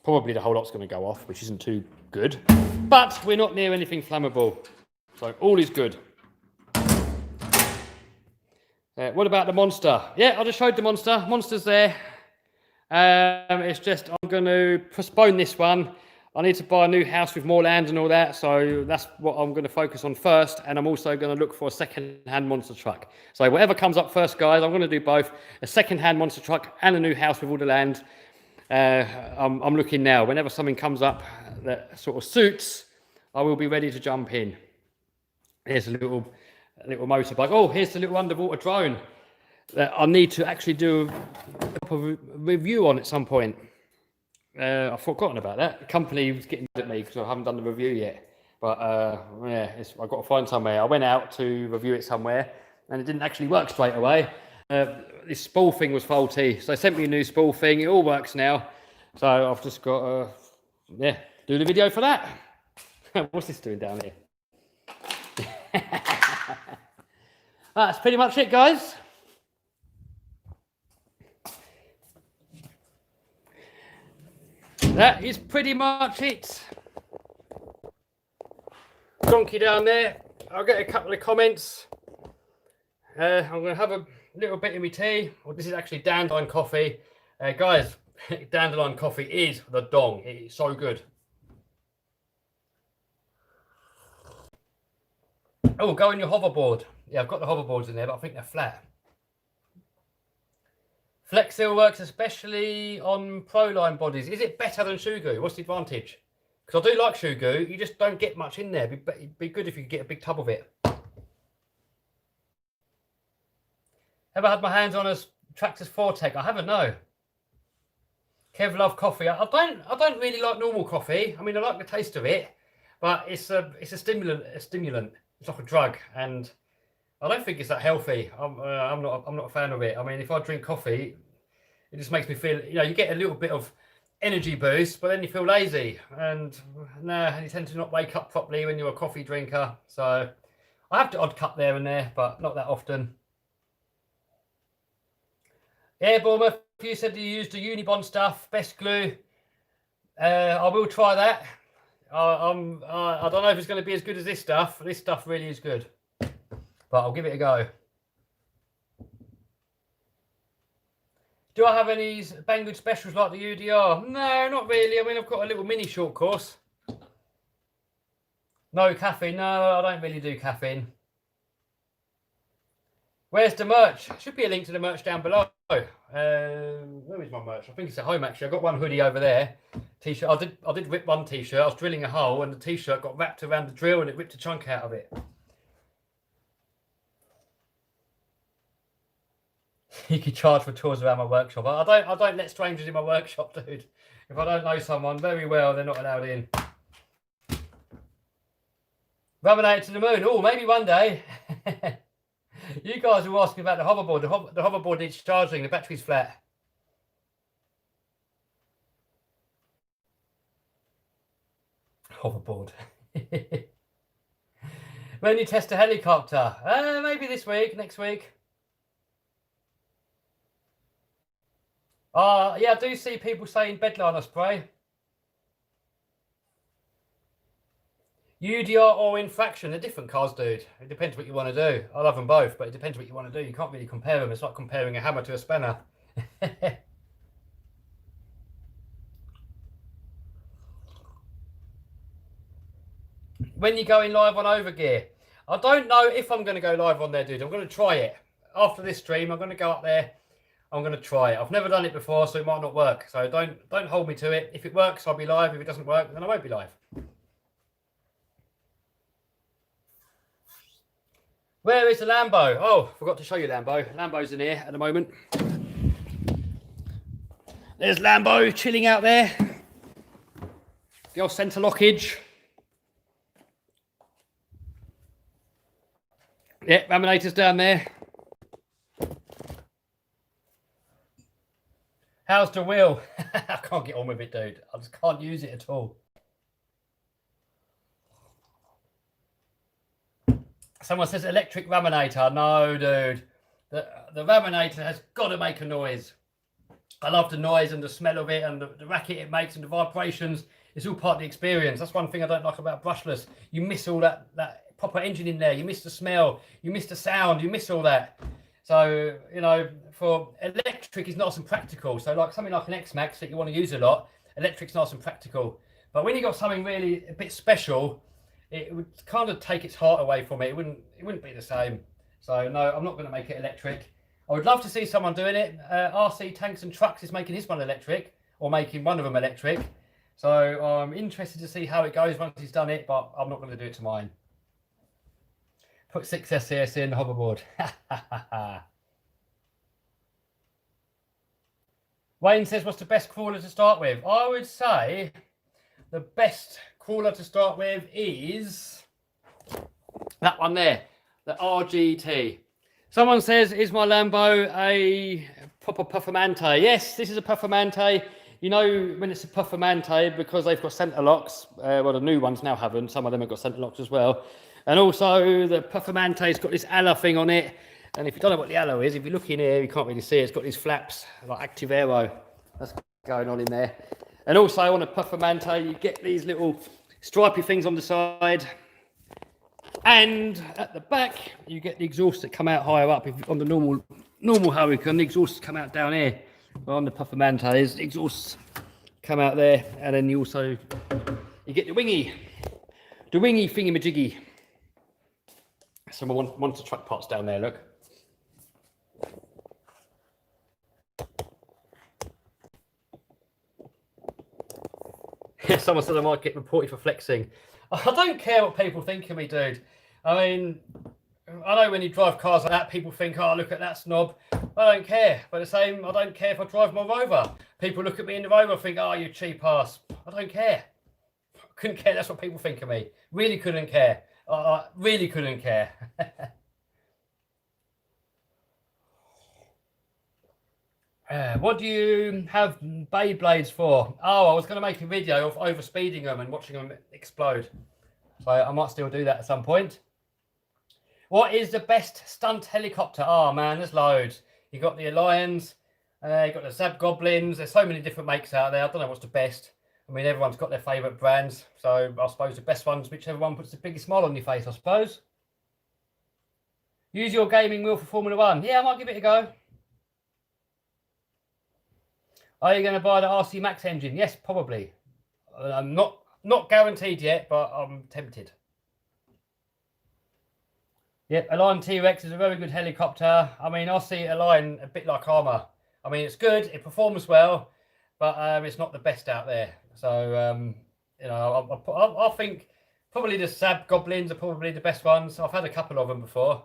Speaker 1: probably the whole lot's going to go off, which isn't too good. But we're not near anything flammable, so all is good. What about the monster? Yeah, I just showed the monster. Monster's there. It's just I'm going to postpone this one. I need to buy a new house with more land and all that, so that's what I'm going to focus on first, and I'm also going to look for a second-hand monster truck. So whatever comes up first, guys, I'm going to do both, a second-hand monster truck and a new house with all the land. I'm looking now. Whenever something comes up that sort of suits, I will be ready to jump in. Here's a little motorbike. Oh, here's the little underwater drone that I need to actually do a review on at some point. I've forgotten about that. The company was getting mad at me because I haven't done the review yet. But yeah, I've got to find somewhere. I went out to review it somewhere, and it didn't actually work straight away. This spool thing was faulty, so they sent me a new spool thing. It all works now, so I've just got to yeah, do the video for that. What's this doing down here? That's pretty much it, guys. That is pretty much it. Donkey down there. I'll get a couple of comments. I'm going to have a little bit of my tea. Well, this is actually dandelion coffee. Guys, dandelion coffee is the dong. It is so good. Oh, go on your hoverboard. Yeah, I've got the hoverboards in there, but I think they're flat. Flex Seal works especially on Proline bodies. Is it better than Shoe Goo? What's the advantage? Because I do like Shoe Goo. You just don't get much in there. It'd be good if you could get a big tub of it. Ever had my hands on a Traxxas Fortec? I haven't, no. Kev love coffee. I don't really like normal coffee. I mean, I like the taste of it, but it's a stimulant. It's like a drug, and I don't think it's that healthy. I'm not a fan of it. I mean, if I drink coffee, it just makes me feel, you know, you get a little bit of energy boost, but then you feel lazy, and you tend to not wake up properly when you're a coffee drinker. So I have the odd cup there and there, but not that often. Yeah, Bournemouth, you said you used the Unibond stuff, best glue. I will try that. I don't know if it's going to be as good as this stuff. This stuff really is good, but I'll give it a go. Do I have any Banggood specials like the UDR? No, not really. I mean, I've got a little mini short course. No caffeine. No, I don't really do caffeine. Where's the merch? Should be a link to the merch down below. Where is my merch? I think it's at home actually. I've got one hoodie over there. T-shirt. I did rip one T-shirt. I was drilling a hole and the T-shirt got wrapped around the drill and it ripped a chunk out of it. You could charge for tours around my workshop. I don't let strangers in my workshop, dude. If I don't know someone very well, they're not allowed in. Ruminated to the moon. Oh, maybe one day. You guys were asking about the hoverboard. The hoverboard needs charging. The battery's flat. Hoverboard. When you test a helicopter? Maybe this week, next week. Yeah, I do see people saying bedliner spray. UDR or infraction, they're different cars, dude. It depends what you want to do. I love them both, but it depends what you want to do. You can't really compare them. It's like comparing a hammer to a spanner. When you going live on Overgear? I don't know if I'm going to go live on there, dude. I'm going to try it. After this stream, I'm going to go up there. I'm going to try it. I've never done it before, so it might not work. So don't hold me to it. If it works, I'll be live. If it doesn't work, then I won't be live. Where is the Lambo? Oh, forgot to show you Lambo. Lambo's in here at the moment. There's Lambo chilling out there. The old centre lockage. Yeah, Raminator's down there. How's the wheel? I can't get on with it, dude. I just can't use it at all. Someone says electric Raminator. No, dude. The Raminator has got to make a noise. I love the noise and the smell of it and the racket it makes and the vibrations. It's all part of the experience. That's one thing I don't like about brushless. You miss all that proper engine in there. You miss the smell. You miss the sound. You miss all that. So, you know, for electric is nice and practical. So like something like an X-Max that you want to use a lot, electric's nice and practical. But when you got something really a bit special, it would kind of take its heart away from it. It wouldn't be the same. So no, I'm not going to make it electric. I would love to see someone doing it. RC Tanks and Trucks is making his one electric, or making one of them electric. So I'm interested to see how it goes once he's done it, but I'm not going to do it to mine. Put 6 SCS in the hoverboard. Wayne says, what's the best crawler to start with? I would say the best crawler to start with is that one there, the RGT. Someone says, is my Lambo a proper Performante? Yes, this is a Performante. You know when it's a Performante because they've got centre locks. Well, the new ones now haven't. Some of them have got centre locks as well. And also the Performante's got this alloy thing on it. And if you don't know what the alloy is, if you look in here, you can't really see it. It's got these flaps, like active aero. That's going on in there. And also on a Performante, you get these little stripy things on the side. And at the back, you get the exhausts that come out higher up. If on the normal Hurricane, the exhausts come out down here. But on the Performantes, the exhausts come out there. And then you get the wingy thingy-majiggy. Someone wants the truck parts down there, look. Someone said I might get reported for flexing. I don't care what people think of me, dude. I mean, I know when you drive cars like that, people think, oh, look at that snob. I don't care. But the same, I don't care if I drive my Rover. People look at me in the Rover and think, oh, you cheap ass. I don't care. Couldn't care. That's what people think of me. Really couldn't care. Really couldn't care. What do you have Beyblades for? Oh, I was going to make a video of overspeeding them and watching them explode. So I might still do that at some point. What is the best stunt helicopter? Oh man, there's loads. You got the Lions, you got the Zab Goblins. There's so many different makes out there. I don't know what's the best. I mean, everyone's got their favourite brands. So I suppose the best one's whichever one puts the biggest smile on your face, I suppose. Use your gaming wheel for Formula One. Yeah, I might give it a go. Are you going to buy the RC Max engine? Yes, probably. I'm not guaranteed yet, but I'm tempted. Yep, Align T-Rex is a very good helicopter. I mean, I see Align a bit like Armour. I mean, it's good, it performs well, but it's not the best out there. So, you know, I think probably the Zab Goblins are probably the best ones. I've had a couple of them before,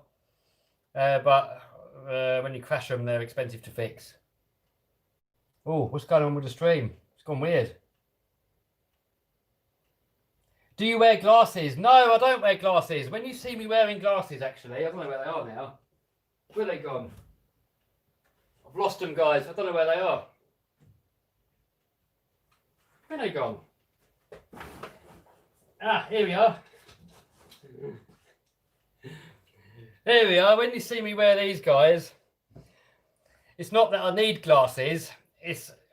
Speaker 1: but when you crash them, they're expensive to fix. Oh, what's going on with the stream? It's gone weird. Do you wear glasses? No, I don't wear glasses. When you see me wearing glasses, actually, I don't know where they are now. Where are they gone? I've lost them, guys. I don't know where they are. Where are they gone? Ah, here we are. Here we are. When you see me wear these guys, it's not that I need glasses.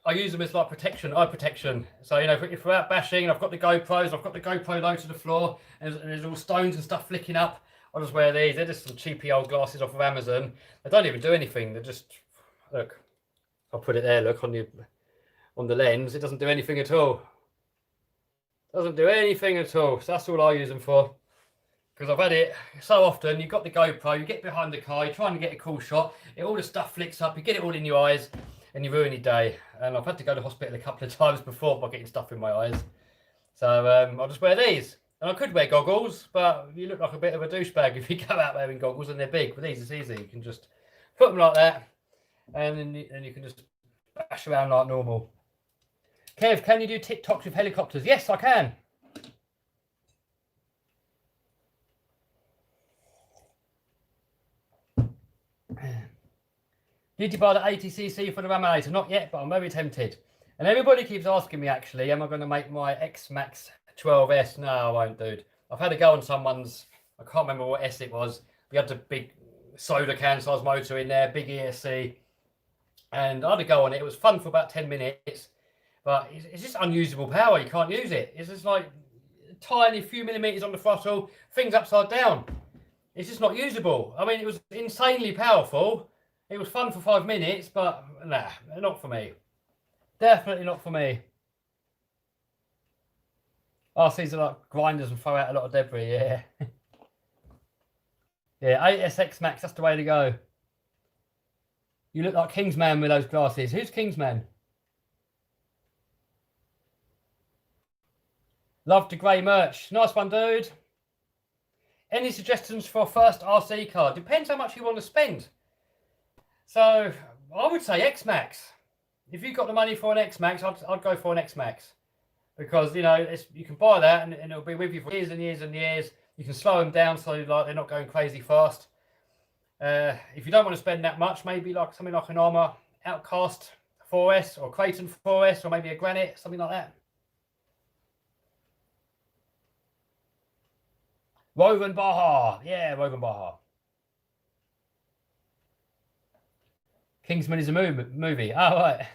Speaker 1: I use them as like protection, eye protection. So, you know, if we're out bashing and I've got the GoPros, I've got the GoPro low to the floor and there's all stones and stuff flicking up, I'll just wear these. They're just some cheapy old glasses off of Amazon. They don't even do anything. They're just, look, I'll put it there, look, on the lens. It doesn't do anything at all. Doesn't do anything at all. So that's all I use them for. Because I've had it so often. You've got the GoPro, you get behind the car, you're trying to get a cool shot, all the stuff flicks up, you get it all in your eyes, and you ruin your day. And I've had to go to hospital a couple of times before by getting stuff in my eyes. So I'll just wear these. And I could wear goggles, but you look like a bit of a douchebag if you go out wearing goggles and they're big. With these, it's easy. You can just put them like that, and then you can just bash around like normal. Kev, can you do TikToks with helicopters? Yes, I can. Did you buy the 80cc for the Raminator? Not yet, but I'm very tempted. And everybody keeps asking me, actually, am I going to make my X-Max 12S? No, I won't, dude. I've had a go on someone's, I can't remember what S it was. We had the big soda can size motor in there, big ESC. And I had a go on it. It was fun for about 10 minutes. But it's just unusable power. You can't use it. It's just like a tiny few millimeters on the throttle, things upside down. It's just not usable. I mean, it was insanely powerful. It was fun for 5 minutes, but nah, not for me. Definitely not for me. RCs are like grinders and throw out a lot of debris, yeah. Yeah, ASX Max, that's the way to go. You look like Kingsman with those glasses. Who's Kingsman? Love the grey merch. Nice one, dude. Any suggestions for a first RC car? Depends how much you want to spend. So I would say X-Max. If you've got the money for an X-Max, I'd go for an X-Max. Because, you know, you can buy that and it'll be with you for years and years and years. You can slow them down so like they're not going crazy fast. If you don't want to spend that much, maybe like something like an Armour Outcast 4S or Creighton 4S or maybe a Granite, something like that. Rover and Baja. Yeah, Rover and Baja. Kingsman is a movie. Oh, right.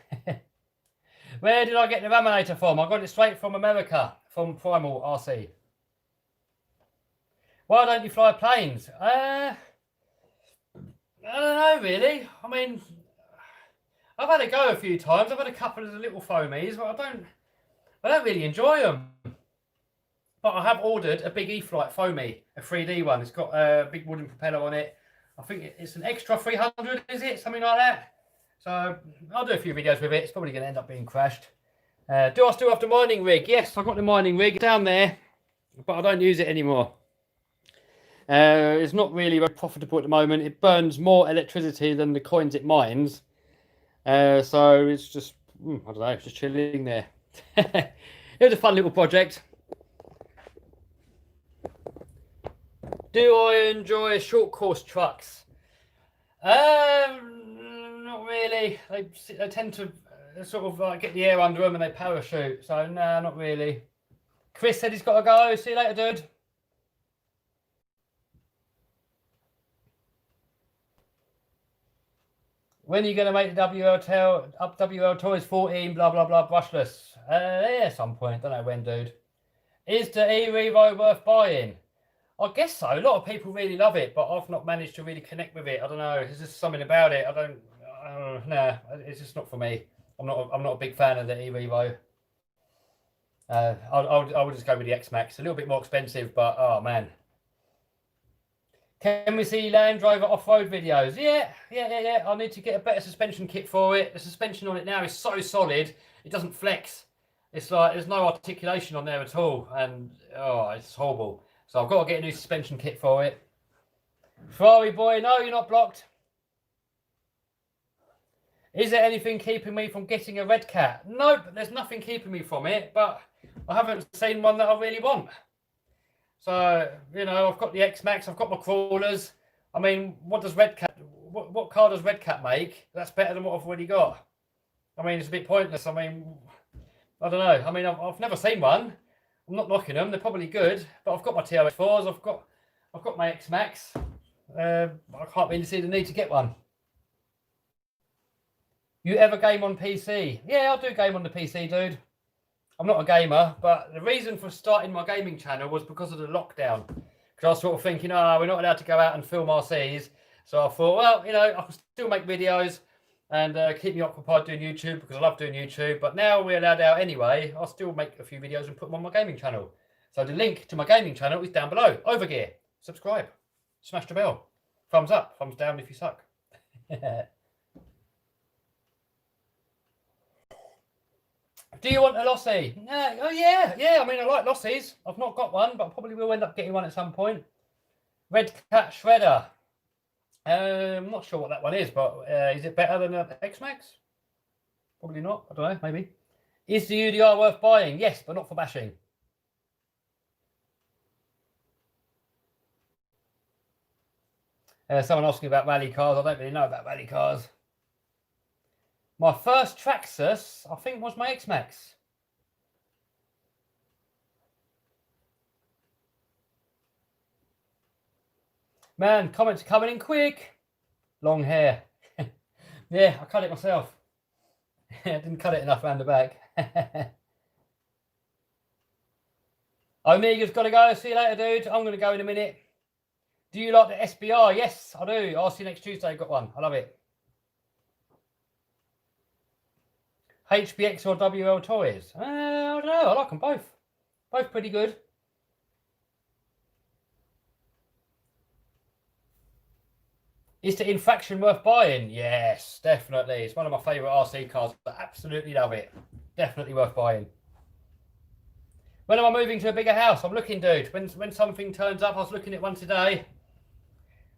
Speaker 1: Where did I get the Raminator from? I got it straight from America, from Primal RC. Why don't you fly planes? I don't know, really. I mean, I've had a go a few times. I've had a couple of the little foamies, but I don't really enjoy them. But I have ordered a big E-Flight foamy, a 3D one. It's got a big wooden propeller on it. I think it's an extra 300, is it? Something like that. So I'll do a few videos with it. It's probably going to end up being crashed. Do I still have the mining rig? Yes, I've got the mining rig down there, but I don't use it anymore. It's not really very profitable at the moment. It burns more electricity than the coins it mines. So it's just, I don't know, it's just chilling there. It was a fun little project. Do I enjoy short course trucks? not really. They tend to sort of get the air under them and they parachute. So no, not really. Chris said he's got to go. See you later, dude. When are you going to make the WL Toys 14, blah, blah, blah, brushless? Yeah, some point. Don't know when, dude. Is the E-Revo worth buying? I guess so. A lot of people really love it, but I've not managed to really connect with it. I don't know. There's just something about it. Nah, it's just not for me. I'm not a big fan of the E-Revo. I would just go with the X-Max. A little bit more expensive, but oh man. Can we see Land Rover off-road videos? Yeah. I need to get a better suspension kit for it. The suspension on it now is so solid, it doesn't flex. It's like there's no articulation on there at all, and oh, it's horrible. So I've got to get a new suspension kit for it. Ferrari boy, no, you're not blocked. Is there anything keeping me from getting a red cat? Nope, there's nothing keeping me from it, but I haven't seen one that I really want. So, you know, I've got the X-Max, I've got my crawlers. I mean, what car does Red Cat make? That's better than what I've already got. I mean, it's a bit pointless. I mean, I don't know. I mean, I've never seen one. I'm not knocking them. They're probably good, but I've got my TOS4s. I've got my X-Max. I can't really see the need to get one. You ever game on PC? Yeah, I do game on the PC, dude. I'm not a gamer, but the reason for starting my gaming channel was because of the lockdown. Because I was sort of thinking, we're not allowed to go out and film RCs. So I thought, well, you know, I can still make videos and keep me occupied doing YouTube because I love doing YouTube. But now we're allowed out anyway, I'll still make a few videos and put them on my gaming channel. So the link to my gaming channel is down below. Overgear. Subscribe. Smash the bell. Thumbs up. Thumbs down if you suck. Do you want a Lossie? Oh, yeah. I mean, I like Lossies. I've not got one, but I probably will end up getting one at some point. Red Cat Shredder. I'm not sure what that one is, but is it better than an X-Max? Probably not. I don't know. Maybe. Is the UDR worth buying? Yes, but not for bashing. Someone asking about rally cars. I don't really know about rally cars. My first Traxxas, I think, was my X-Max. Man, comments are coming in quick. Long hair. Yeah, I cut it myself. I didn't cut it enough around the back. Omega's got to go. See you later, dude. I'm going to go in a minute. Do you like the SBR? Yes, I do. I'll see you next Tuesday. Got one. I love it. HBX or WL Toys? I don't know. I like them both. Both pretty good. Is the Infraction worth buying? Yes, definitely. It's one of my favourite RC cars. I absolutely love it. Definitely worth buying. When am I moving to a bigger house? I'm looking, dude. When something turns up, I was looking at one today.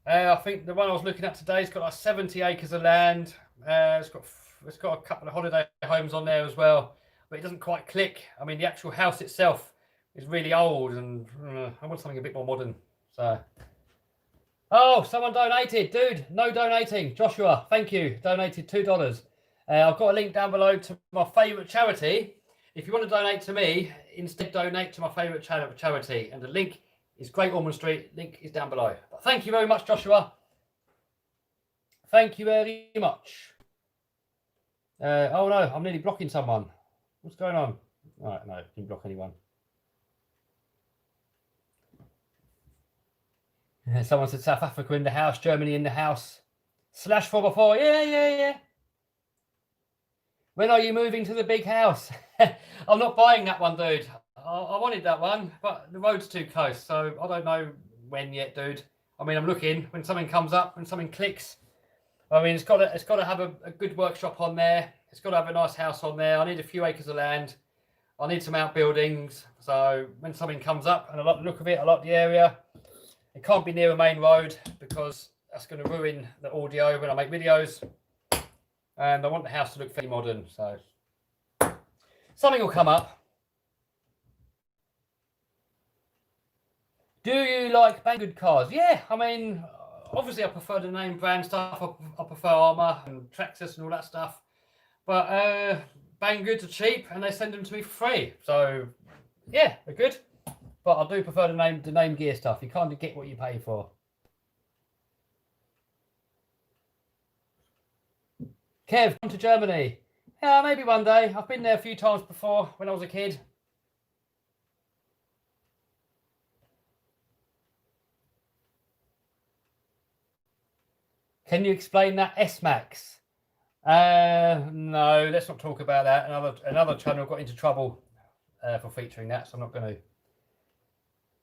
Speaker 1: I think the one I was looking at today has got like 70 acres of land. It's got a couple of holiday homes on there as well, but it doesn't quite click. I mean, the actual house itself is really old, and I want something a bit more modern. So, oh, someone donated, dude. No donating, Joshua. Thank you. Donated $2. I've got a link down below to my favourite charity. If you want to donate to me, instead donate to my favourite charity, and the link is Great Ormond Street. Link is down below. But thank you very much, Joshua. Thank you very much. Oh no, I'm nearly blocking someone. What's going on? All right, no, didn't block anyone. Someone said South Africa in the house, Germany in the house. Slash 4x4. Yeah. When are you moving to the big house? I'm not buying that one, dude. I wanted that one, but the road's too close, so I don't know when yet, dude. I mean, I'm looking. When something comes up, when something clicks. I mean, it's got to have a good workshop on there. It's got to have a nice house on there. I need a few acres of land. I need some outbuildings. So when something comes up and I like the look of it, I like the area. It can't be near a main road because that's going to ruin the audio when I make videos. And I want the house to look fairly modern. So something will come up. Do you like Banggood cars? Yeah, I mean, obviously I prefer the name brand stuff. I prefer Armour and Traxxas and all that stuff. But Banggood are cheap and they send them to me for free. So yeah, they're good. But I do prefer the name gear stuff. You can't get what you pay for. Kev, come to Germany. Yeah, maybe one day. I've been there a few times before when I was a kid. Can you explain that S-Max? No, let's not talk about that. Another channel got into trouble for featuring that, so I'm not going to.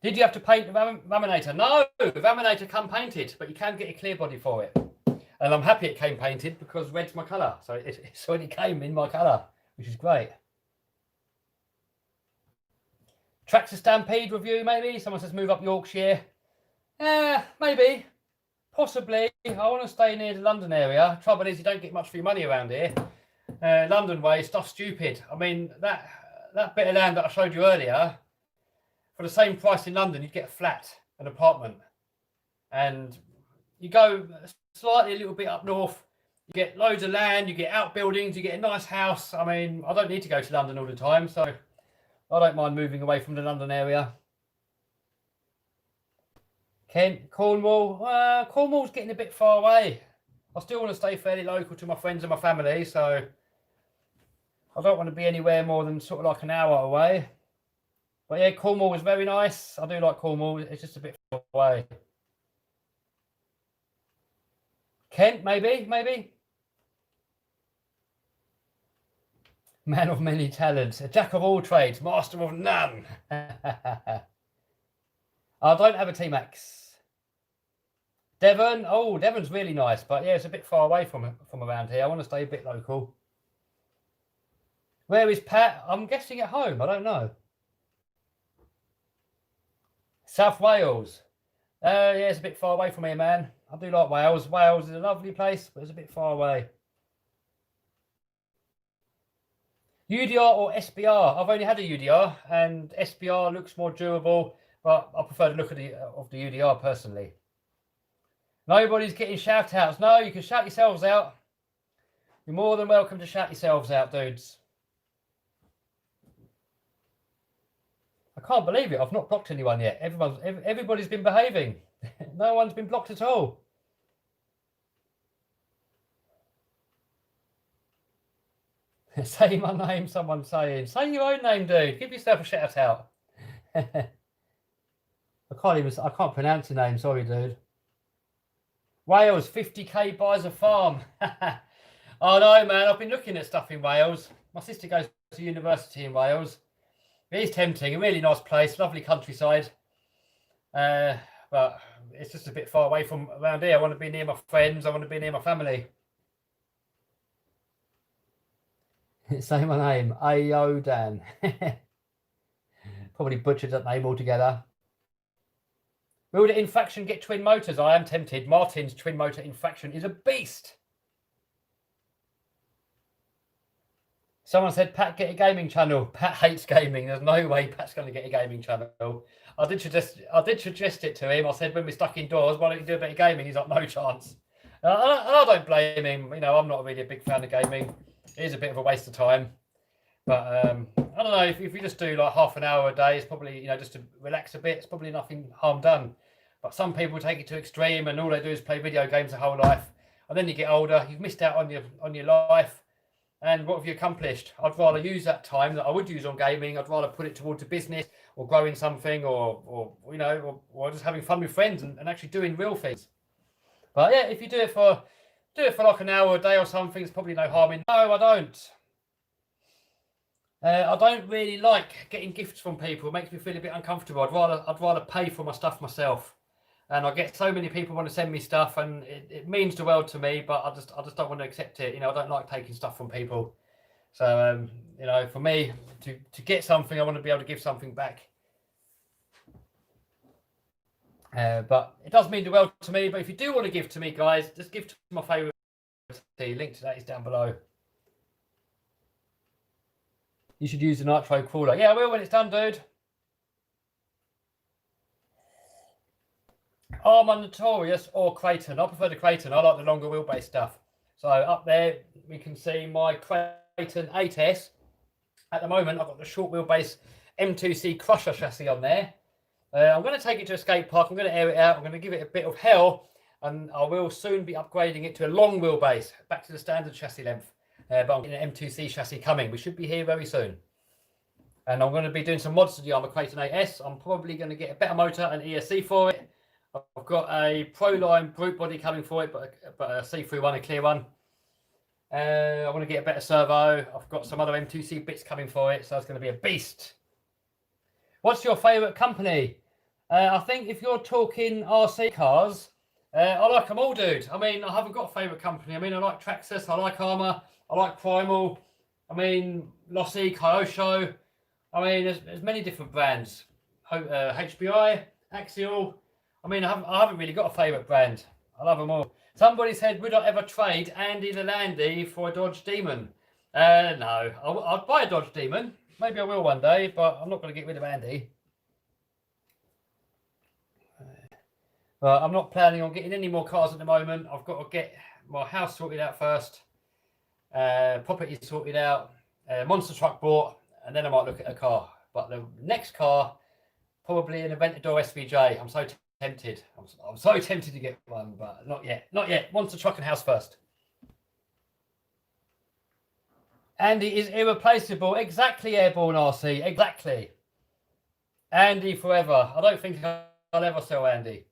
Speaker 1: Did you have to paint the Raminator? No, the Raminator come painted, but you can get a clear body for it. And I'm happy it came painted because red's my colour. So it already came in my colour, which is great. Traxxas Stampede review, maybe? Someone says move up Yorkshire. Maybe. Possibly. I want to stay near the London area. Trouble is, you don't get much for your money around here. London way, stuff's stupid. I mean, that bit of land that I showed you earlier, for the same price in London, you'd get a flat, an apartment. And you go slightly a little bit up north, you get loads of land, you get outbuildings, you get a nice house. I mean, I don't need to go to London all the time, so I don't mind moving away from the London area. Kent, Cornwall. Cornwall's getting a bit far away. I still want to stay fairly local to my friends and my family, so I don't want to be anywhere more than sort of like an hour away. But yeah, Cornwall is very nice. I do like Cornwall. It's just a bit far away. Kent, maybe. Man of many talents, a jack of all trades, master of none. I don't have a T-Max. Devon, oh, Devon's really nice, but yeah, it's a bit far away from around here. I want to stay a bit local. Where is Pat? I'm guessing at home. I don't know. South Wales. Yeah, it's a bit far away from here, man. I do like Wales. Wales is a lovely place, but it's a bit far away. UDR or SBR? I've only had a UDR, and SBR looks more durable, but I prefer the look of the UDR personally. Nobody's getting shout outs. No, you can shout yourselves out. You're more than welcome to shout yourselves out, dudes. I can't believe it. I've not blocked anyone yet. Everybody's been behaving. No one's been blocked at all. Say my name, someone's saying. Say your own name, dude. Give yourself a shout out. I can't pronounce the name, sorry, dude. Wales, 50k buys a farm. Oh no, man, I've been looking at stuff in Wales. My sister goes to university in Wales. It is tempting, a really nice place, lovely countryside. But it's just a bit far away from around here. I want to be near my friends, I want to be near my family. Say my name, Ayodan. Probably butchered that name altogether. Will the Infraction get twin motors? I am tempted. Martin's twin motor Infraction is a beast. Someone said, Pat, get a gaming channel. Pat hates gaming. There's no way Pat's going to get a gaming channel. I did suggest it to him. I said, when we're stuck indoors, why don't you do a bit of gaming? He's like, no chance. And I don't blame him. You know, I'm not really a big fan of gaming. It is a bit of a waste of time. But I don't know, if you just do like half an hour a day, it's probably, you know, just to relax a bit, it's probably nothing harm done. But some people take it to extreme and all they do is play video games their whole life. And then you get older, you've missed out on your life. And what have you accomplished? I'd rather use that time that I would use on gaming. I'd rather put it towards a business or growing something or you know, or just having fun with friends and actually doing real things. But yeah, if you do it for like an hour a day or something, there's probably no harm in. No, I don't. I don't really like getting gifts from people. It makes me feel a bit uncomfortable. I'd rather pay for my stuff myself. And I get so many people want to send me stuff, and it means the world to me. But I just don't want to accept it. You know, I don't like taking stuff from people. So you know, for me to get something, I want to be able to give something back. But it does mean the world to me. But if you do want to give to me, guys, just give to my favourite. The link to that is down below. You should use the nitro crawler. Yeah, I will when it's done, dude. Armour Notorious or Creighton. I prefer the Creighton. I like the longer wheelbase stuff. So up there we can see my Creighton 8S. At the moment I've got the short wheelbase M2C Crusher chassis on there. I'm going to take it to a skate park. I'm going to air it out. I'm going to give it a bit of hell, and I will soon be upgrading it to a long wheelbase, back to the standard chassis length. But I'm getting an M2C chassis coming. We should be here very soon. And I'm going to be doing some mods to the Armour Creighton 8S. I'm probably going to get a better motor and ESC for it. I've got a Proline brute body coming for it, but a see-through one, a clear one. I want to get a better servo. I've got some other M2C bits coming for it, so it's going to be a beast. What's your favourite company? I think if you're talking RC cars, I like them all, dude. I mean, I haven't got a favourite company. I mean, I like Traxxas, I like Armour, I like Primal. I mean, Lossy, Kyosho. I mean, there's many different brands. HBI, Axial. I mean, I haven't really got a favourite brand. I love them all. Somebody said, would I ever trade Andy the Landy for a Dodge Demon? No, I'd buy a Dodge Demon. Maybe I will one day, but I'm not going to get rid of Andy. But I'm not planning on getting any more cars at the moment. I've got to get my house sorted out first, property sorted out, monster truck bought, and then I might look at a car. But the next car, probably an Aventador SVJ. I'm so tempted. I'm so tempted to get one, but not yet. Not yet. Monster truck and house first. Andy is irreplaceable. Exactly, Airborne RC. Exactly. Andy forever. I don't think I'll ever sell Andy.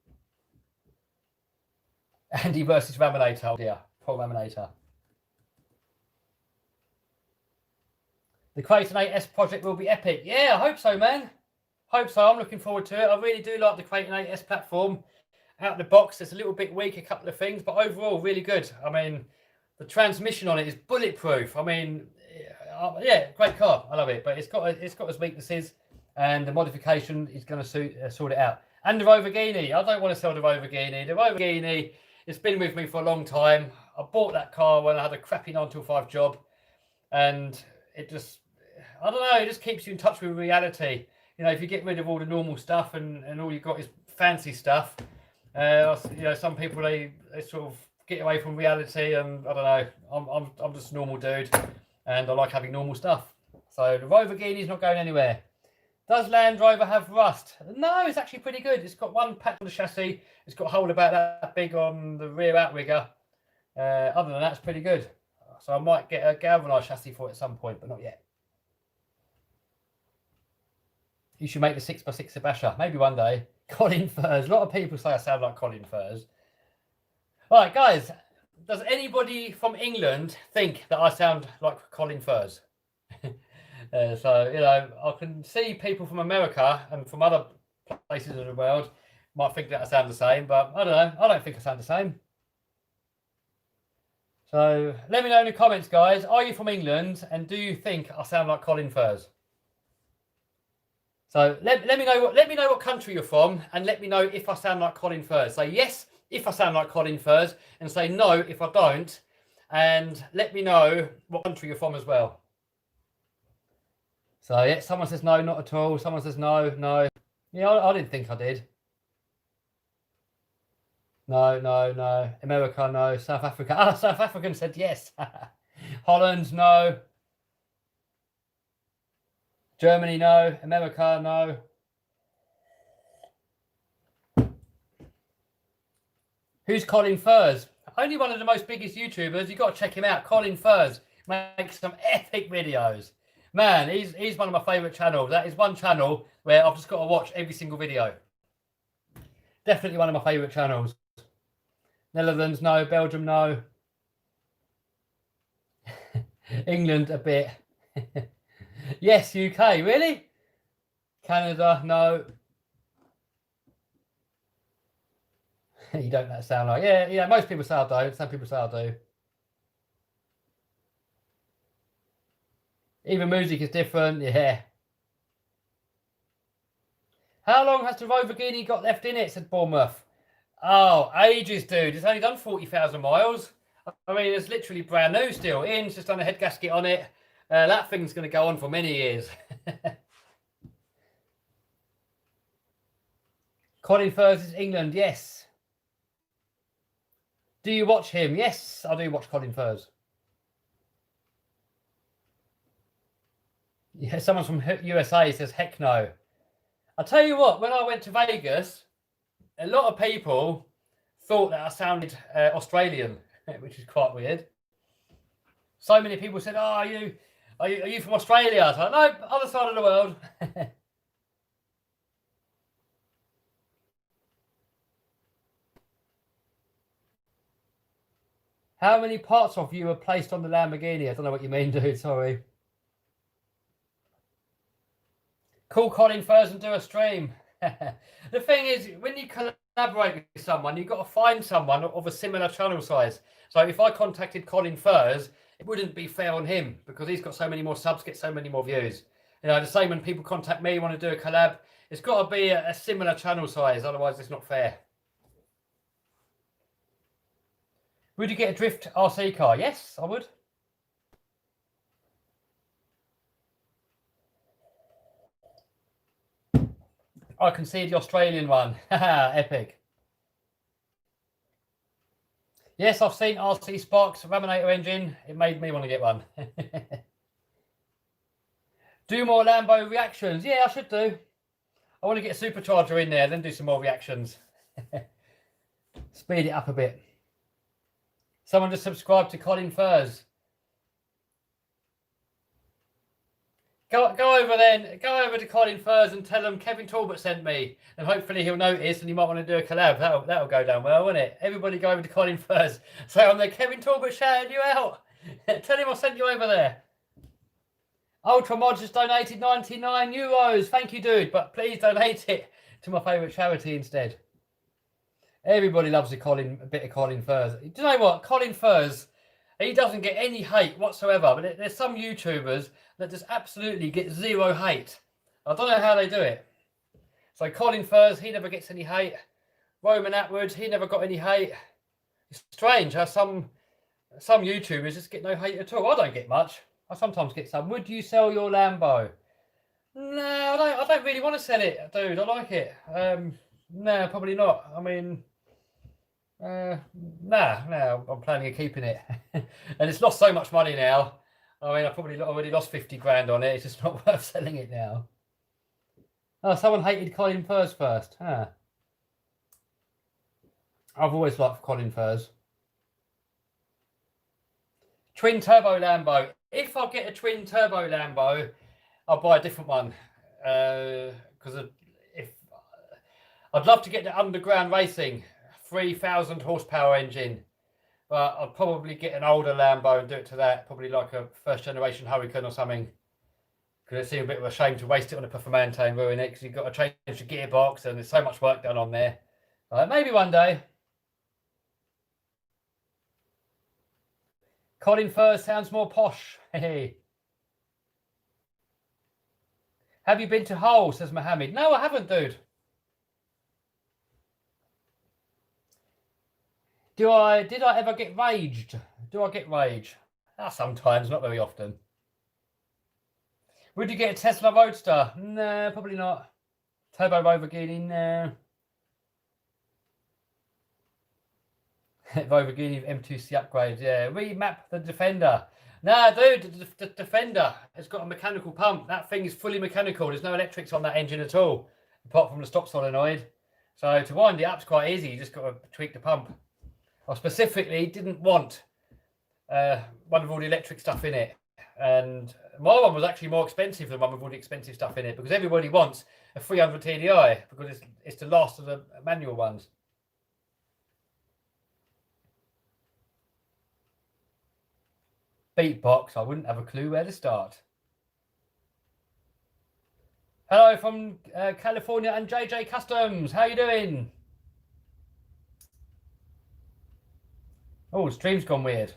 Speaker 1: Andy versus Raminator. Oh dear. Poor Raminator. The Creighton 8S project will be epic. Yeah, I hope so, man. Hope so. I'm looking forward to it. I really do like the Creighton 8S platform. Out of the box, it's a little bit weak, a couple of things, but overall, really good. I mean, the transmission on it is bulletproof. I mean, yeah, great car. I love it, but it's got its weaknesses, and the modification is going to sort it out. And the Rover Genie. I don't want to sell the Rover Genie. The Rover Genie, it's been with me for a long time. I bought that car when I had a crappy 9-to-5 job, and it just, I don't know, it just keeps you in touch with reality. You know, if you get rid of all the normal stuff and all you've got is fancy stuff, you know, some people they sort of get away from reality, and I don't know. I'm just a normal dude, and I like having normal stuff. So the Rover Genie's not going anywhere. Does Land Rover have rust? No, it's actually pretty good. It's got one patch on the chassis. It's got a hole about that big on the rear outrigger. Other than that, it's pretty good. So I might get a galvanised chassis for it at some point, but not yet. You should make the 6x6 Sebastian. Maybe one day. Colin Furs. A lot of people say I sound like Colin Furs. All right, guys. Does anybody from England think that I sound like Colin Furs? So, you know, I can see people from America and from other places in the world might think that I sound the same, but I don't know. I don't think I sound the same. So let me know in the comments, guys. Are you from England, and do you think I sound like Colin Furs? So let me know what country you're from, and let me know if I sound like Colin Furs. Say yes if I sound like Colin Furs, and say no if I don't, and let me know what country you're from as well. So yeah, someone says no, not at all. Someone says no, no. Yeah, I didn't think I did. No, no, no. America, no. South Africa. Ah, South African said yes. Holland, no. Germany, no. America, no. Who's Colin Furs? Only one of the most biggest YouTubers. You've got to check him out. Colin Furs makes some epic videos. Man, he's one of my favourite channels. That is one channel where I've just got to watch every single video. Definitely one of my favourite channels. Netherlands, no. Belgium, no. England, a bit. Yes, UK, really? Canada, no. You don't sound like... Yeah, most people say I don't. Some people say I do. Even music is different, yeah. How long has the Rover Genie got left in it, said Bournemouth. Oh, ages, dude. It's only done 40,000 miles. I mean, it's literally brand new still. Ian's just done a head gasket on it. That thing's going to go on for many years. Colin Furze is England, yes. Do you watch him? Yes, I do watch Colin Furze. Yeah, someone from USA says, heck no. I'll tell you what, when I went to Vegas, a lot of people thought that I sounded Australian, which is quite weird. So many people said, oh, are you from Australia? I was like, no, other side of the world. How many parts of you were placed on the Lamborghini? I don't know what you mean, dude. Sorry. Call Colin Furze and do a stream. The thing is, when you collaborate with someone, you've got to find someone of a similar channel size. So if I contacted Colin Furze, it wouldn't be fair on him because he's got so many more subs, get so many more views. You know, the same when people contact me, want to do a collab, it's got to be a similar channel size. Otherwise, it's not fair. Would you get a drift RC car? Yes, I would. I can see the Australian one. Epic. Yes, I've seen RC Sparks Raminator engine. It made me want to get one. Do more Lambo reactions. Yeah, I should do. I want to get a supercharger in there, then do some more reactions. Speed it up a bit. Someone just subscribed to Colin Furze. Go over then. Go over to Colin Furze and tell him Kevin Talbot sent me, and hopefully he'll notice, and he might want to do a collab. That'll go down well, won't it? Everybody go over to Colin Furze. Say on there, Kevin Talbot shouted you out. Tell him I sent you over there. Ultra Mod just donated €99. Thank you, dude. But please donate it to my favourite charity instead. Everybody loves a bit of Colin Furze. Do you know what? Colin Furze, he doesn't get any hate whatsoever. But there's some YouTubers that just absolutely get zero hate. I don't know how they do it. So Colin Furze, he never gets any hate. Roman Atwood, he never got any hate. It's strange how some YouTubers just get no hate at all. I don't get much. I sometimes get some. Would you sell your Lambo? No, I don't really want to sell it, dude. I like it. No, probably not. I mean, no, I'm planning on keeping it. And it's lost so much money now. I mean, I probably already lost 50 grand on it. It's just not worth selling it now. Oh, someone hated Colin Furze first. Huh. I've always liked Colin Furze. Twin turbo Lambo. If I get a twin turbo Lambo, I'll buy a different one. Because I'd love to get the underground racing 3,000 horsepower engine, but I'd probably get an older Lambo and do it to that, probably like a first generation Hurricane or something, because it seems a bit of a shame to waste it on a Performante and ruin it, because you've got to change the gearbox and there's so much work done on there. Maybe one day. Colin Furze sounds more posh. Hey. Have you been to Hull, says Mohammed. No, I haven't, dude. Did I ever get raged? Do I get rage? Sometimes, not very often. Would you get a Tesla Roadster? No, probably not. Turbo Lamborghini, no. Lamborghini M2C upgrades, yeah. Remap the Defender. Nah, dude, the Defender has got a mechanical pump. That thing is fully mechanical. There's no electrics on that engine at all, apart from the stock solenoid. So to wind it up is quite easy. You just got to tweak the pump. I specifically didn't want one with all the electric stuff in it. And my one was actually more expensive than one with all the expensive stuff in it, because everybody wants a 300 TDI because it's the last of the manual ones. Beatbox, I wouldn't have a clue where to start. Hello from California and JJ Customs. How you doing? Oh, the stream's gone weird.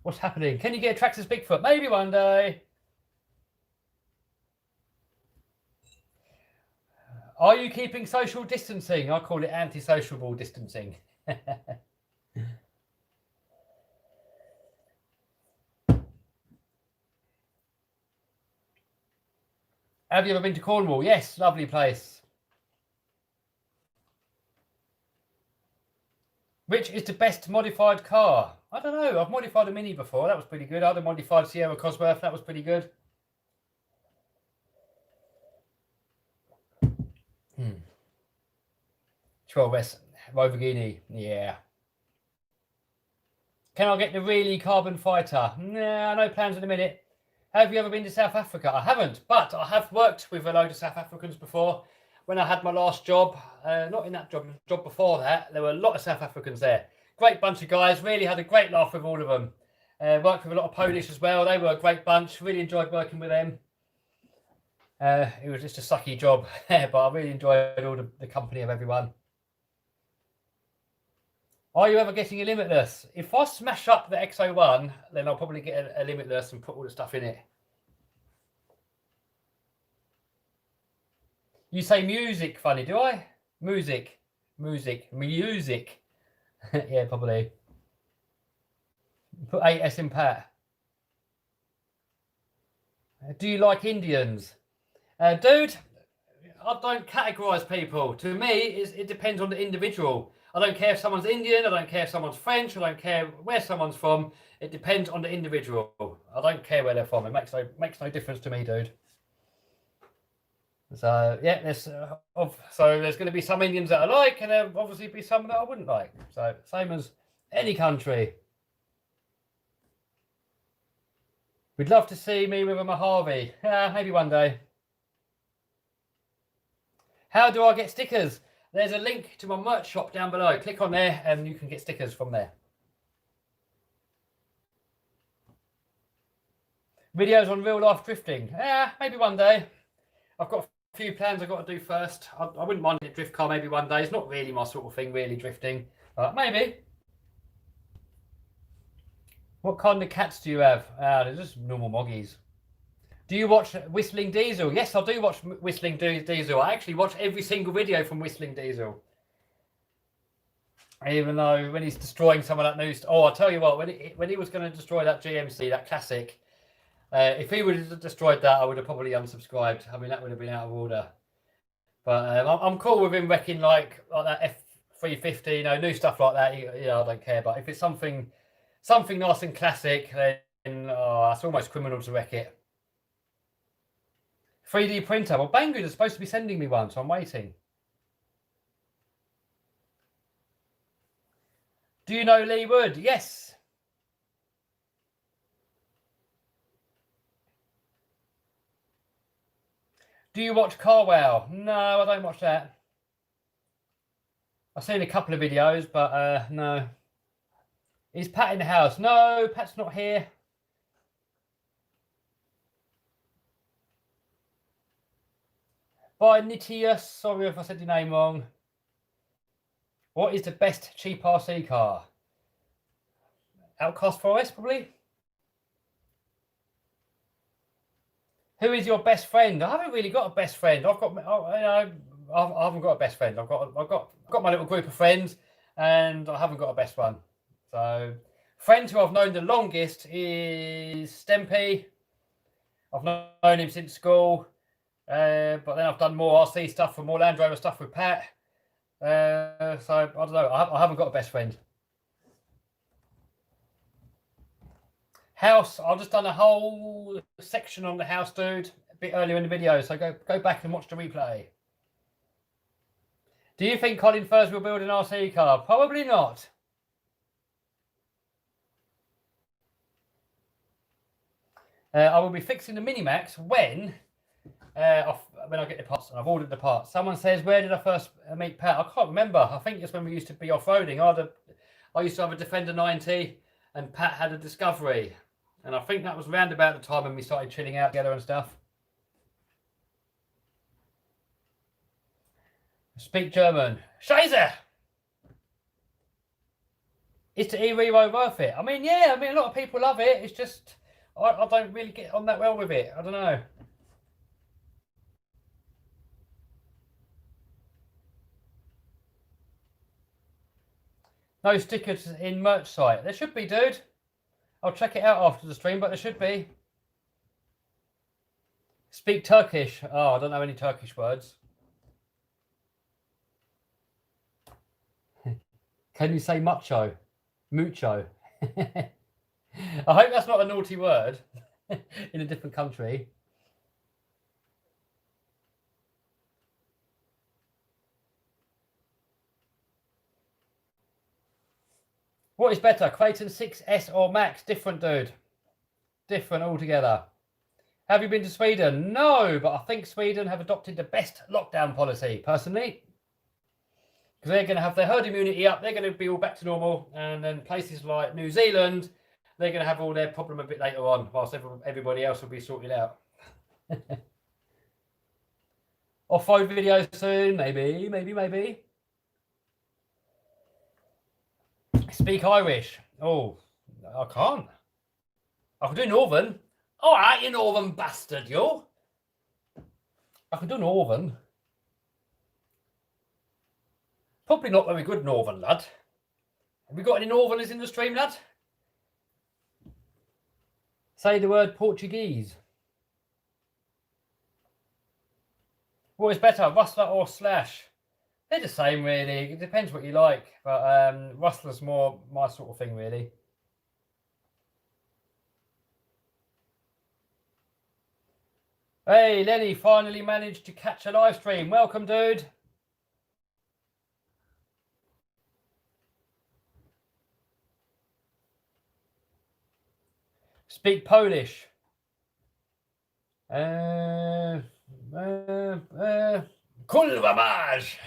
Speaker 1: What's happening? Can you get a Traxxas Bigfoot? Maybe one day. Are you keeping social distancing? I call it anti-sociable distancing. Have you ever been to Cornwall? Yes, lovely place. Which is the best modified car? I don't know. I've modified a Mini before. That was pretty good. I had a modified Sierra Cosworth. That was pretty good. Trailwest Rover Guinea. Yeah. Can I get the really carbon fighter? Nah, no plans in a minute. Have you ever been to South Africa? I haven't, but I have worked with a load of South Africans before. When I had my last job, not in that job before that, there were a lot of South Africans there. Great bunch of guys, really had a great laugh with all of them. Worked with a lot of Polish as well. They were a great bunch, really enjoyed working with them. It was just a sucky job, but I really enjoyed all the company of everyone. Are you ever getting a Limitless? If I smash up the X01, then I'll probably get a Limitless and put all the stuff in it. You say music funny, do I? Music. Yeah, probably. Put 8S in Pat. Do you like Indians? Dude, I don't categorise people. To me, it depends on the individual. I don't care if someone's Indian, I don't care if someone's French, I don't care where someone's from. It depends on the individual. I don't care where they're from. It makes no difference to me, dude. So yeah, there's going to be some Indians that I like, and there'll obviously be some that I wouldn't like. So same as any country. We'd love to see me with a Mojave. Yeah, maybe one day. How do I get stickers? There's a link to my merch shop down below. Click on there and you can get stickers from there. Videos on real life drifting. Yeah, maybe one day. I've got a few plans I've got to do first. I wouldn't mind a drift car maybe one day. It's not really my sort of thing, really drifting. But maybe. What kind of cats do you have? They're just normal moggies. Do you watch Whistling Diesel? Yes, I do watch Whistling Diesel. I actually watch every single video from Whistling Diesel. Even though when he's destroying some of that new stuff. Oh, I'll tell you what, when he was going to destroy that GMC, that classic, if he would have destroyed that, I would have probably unsubscribed. I mean, that would have been out of order. But I'm cool with him wrecking like that F350, you know, new stuff like that. You know, I don't care. But if it's something nice and classic, then it's almost criminal to wreck it. 3D printer. Well, Banggood is supposed to be sending me one, so I'm waiting. Do you know Lee Wood? Yes. Do you watch Carwow? No, I don't watch that. I've seen a couple of videos, but no. Is Pat in the house? No, Pat's not here. By Nitius, sorry if I said your name wrong. What is the best cheap RC car? Outcast Forest, probably. Who is your best friend? I haven't really got a best friend. I haven't got a best friend. I've got my little group of friends, and I haven't got a best one. So, friend who I've known the longest is Stempy. I've known him since school. But then I've done more RC stuff and more Land Rover stuff with Pat. So I don't know. I haven't got a best friend. House. I've just done a whole section on the house, dude, a bit earlier in the video. So go back and watch the replay. Do you think Colin Furs will build an RC car? Probably not. I will be fixing the Minimax when I get the parts, and I've ordered the parts. Someone says, where did I first meet Pat? I can't remember. I think it's when we used to be off-roading. I used to have a Defender 90 and Pat had a Discovery. And I think that was around about the time when we started chilling out together and stuff. Speak German. Scheiße! Is the E-Revo worth it? I mean, yeah, a lot of people love it. It's just, I don't really get on that well with it. I don't know. No stickers in merch site. There should be, dude. I'll check it out after the stream, but there should be. Speak Turkish. Oh, I don't know any Turkish words. Can you say mucho? Mucho. I hope that's not a naughty word in a different country. What is better, Clayton 6S or Max? Different, dude. Different altogether. Have you been to Sweden? No, but I think Sweden have adopted the best lockdown policy, personally. Because they're going to have their herd immunity up. They're going to be all back to normal. And then places like New Zealand, they're going to have all their problem a bit later on, whilst everybody else will be sorted out. Off-road videos soon, maybe. Speak Irish. Oh, I can't. I can do Northern. All right, you Northern bastard, you. I can do Northern. Probably not very good Northern, lad. Have we got any Northerners in the stream, lad? Say the word Portuguese. What is better, Rustler or Slash? They're the same, really. It depends what you like. But Rustler's more my sort of thing, really. Hey, Lenny, finally managed to catch a live stream. Welcome, dude. Speak Polish. Kurwa mać.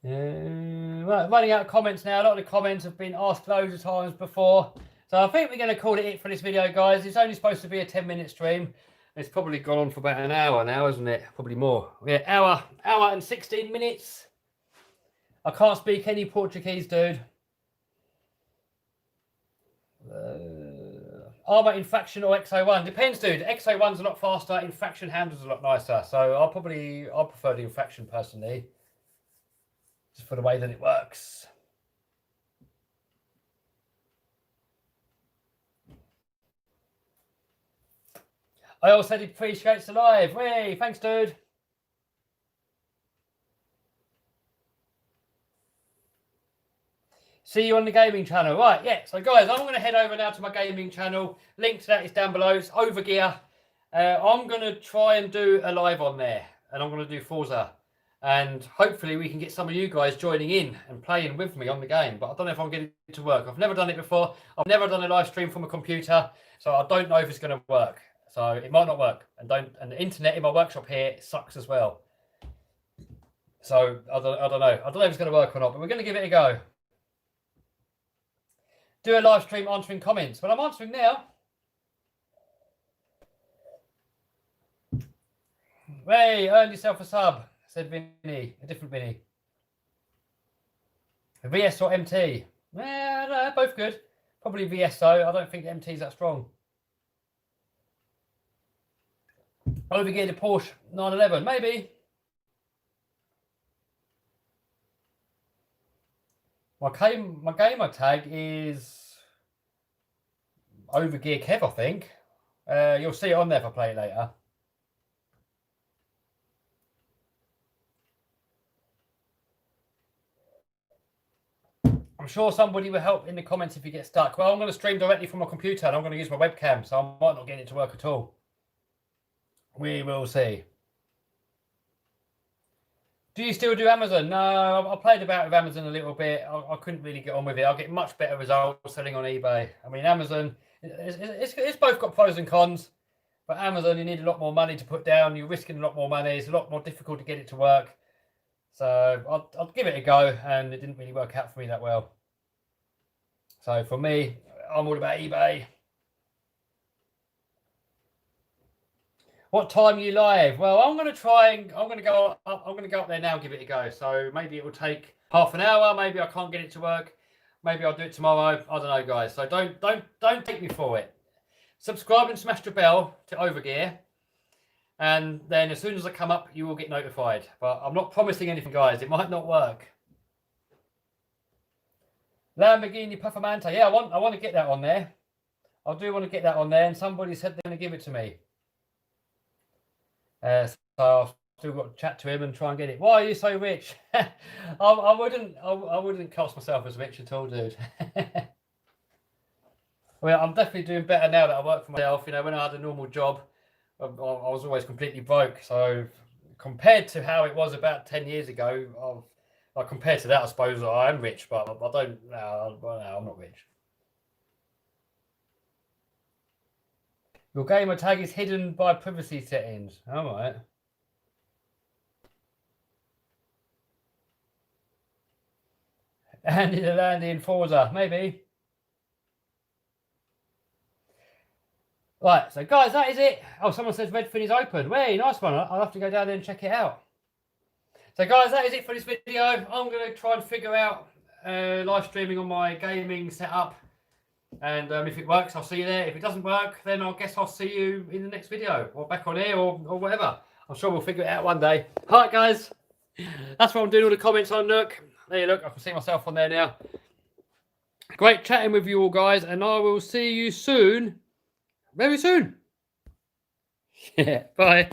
Speaker 1: Right, running out of comments now. A lot of the comments have been asked loads of times before. So I think we're going to call it for this video, guys. It's only supposed to be a 10-minute stream. It's probably gone on for about an hour now, isn't it? Probably more. Yeah, hour and 16 minutes. I can't speak any Portuguese, dude. Armour in Faction or XO1? Depends, dude. XO1's a lot faster. In Faction handles a lot nicer. So I'll prefer the in Faction personally. Just for the way that it works. I also appreciate the live. Hey, thanks, dude. See you on the gaming channel. Right, yeah. So, guys, I'm going to head over now to my gaming channel. Link to that is down below. It's Overgear. I'm going to try and do a live on there. And I'm going to do Forza. And hopefully we can get some of you guys joining in and playing with me on the game. But I don't know if I'm getting it to work. I've never done it before. I've never done a live stream from a computer. So I don't know if it's going to work. So it might not work. And the internet in my workshop here sucks as well. So I don't know. I don't know if it's going to work or not. But we're going to give it a go. Do a live stream answering comments. Well, I'm answering now. Hey, earn yourself a sub, said Vinny. A different Vinny. VS or MT? Yeah, no, both good. Probably VS though. I don't think MT's that strong. Overgear the Porsche 911, maybe. My gamer tag is Overgear Kev, I think. You'll see it on there if I play it later. I'm sure somebody will help in the comments if you get stuck. Well, I'm going to stream directly from my computer and I'm going to use my webcam, so I might not get it to work at all. We will see. Do you still do Amazon? No, I played about with Amazon a little bit. I couldn't really get on with it. I'll get much better results selling on eBay. I mean, Amazon, it's both got pros and cons. But Amazon, you need a lot more money to put down. You're risking a lot more money. It's a lot more difficult to get it to work. So I'll give it a go, and it didn't really work out for me that well. So for me, I'm all about eBay. What time are you live? Well, I'm going to go up there now and give it a go. So maybe it will take half an hour. Maybe I can't get it to work. Maybe I'll do it tomorrow. I don't know, guys. So don't take me for it. Subscribe and smash the bell to Overgear. And then as soon as I come up, you will get notified. But I'm not promising anything, guys. It might not work. Lamborghini Performante. Yeah, I want to get that on there. I do want to get that on there, and somebody said they're going to give it to me. So I've still got to chat to him and try and get it. Why are you so rich? I wouldn't class myself as rich at all, dude. Well, I'm definitely doing better now that I work for myself. You know, when I had a normal job, I was always completely broke. So compared to how it was about 10 years ago, compared to that, I suppose I am rich, but I don't. No, I'm not rich. Your gamer tag is hidden by privacy settings. All right. And in a land in Forza, maybe. Right, so guys, that is it. Oh, someone says Redfin is open. Way, nice one. I'll have to go down there and check it out. So guys, that is it for this video. I'm going to try and figure out live streaming on my gaming setup. And if it works, I'll see you there. If it doesn't work, then I guess I'll see you in the next video. Or back on here or whatever. I'm sure we'll figure it out one day. Alright guys. That's what I'm doing all the comments on. Look. There you look. I can see myself on there now. Great chatting with you all guys. And I will see you soon. Very soon. Yeah. Bye.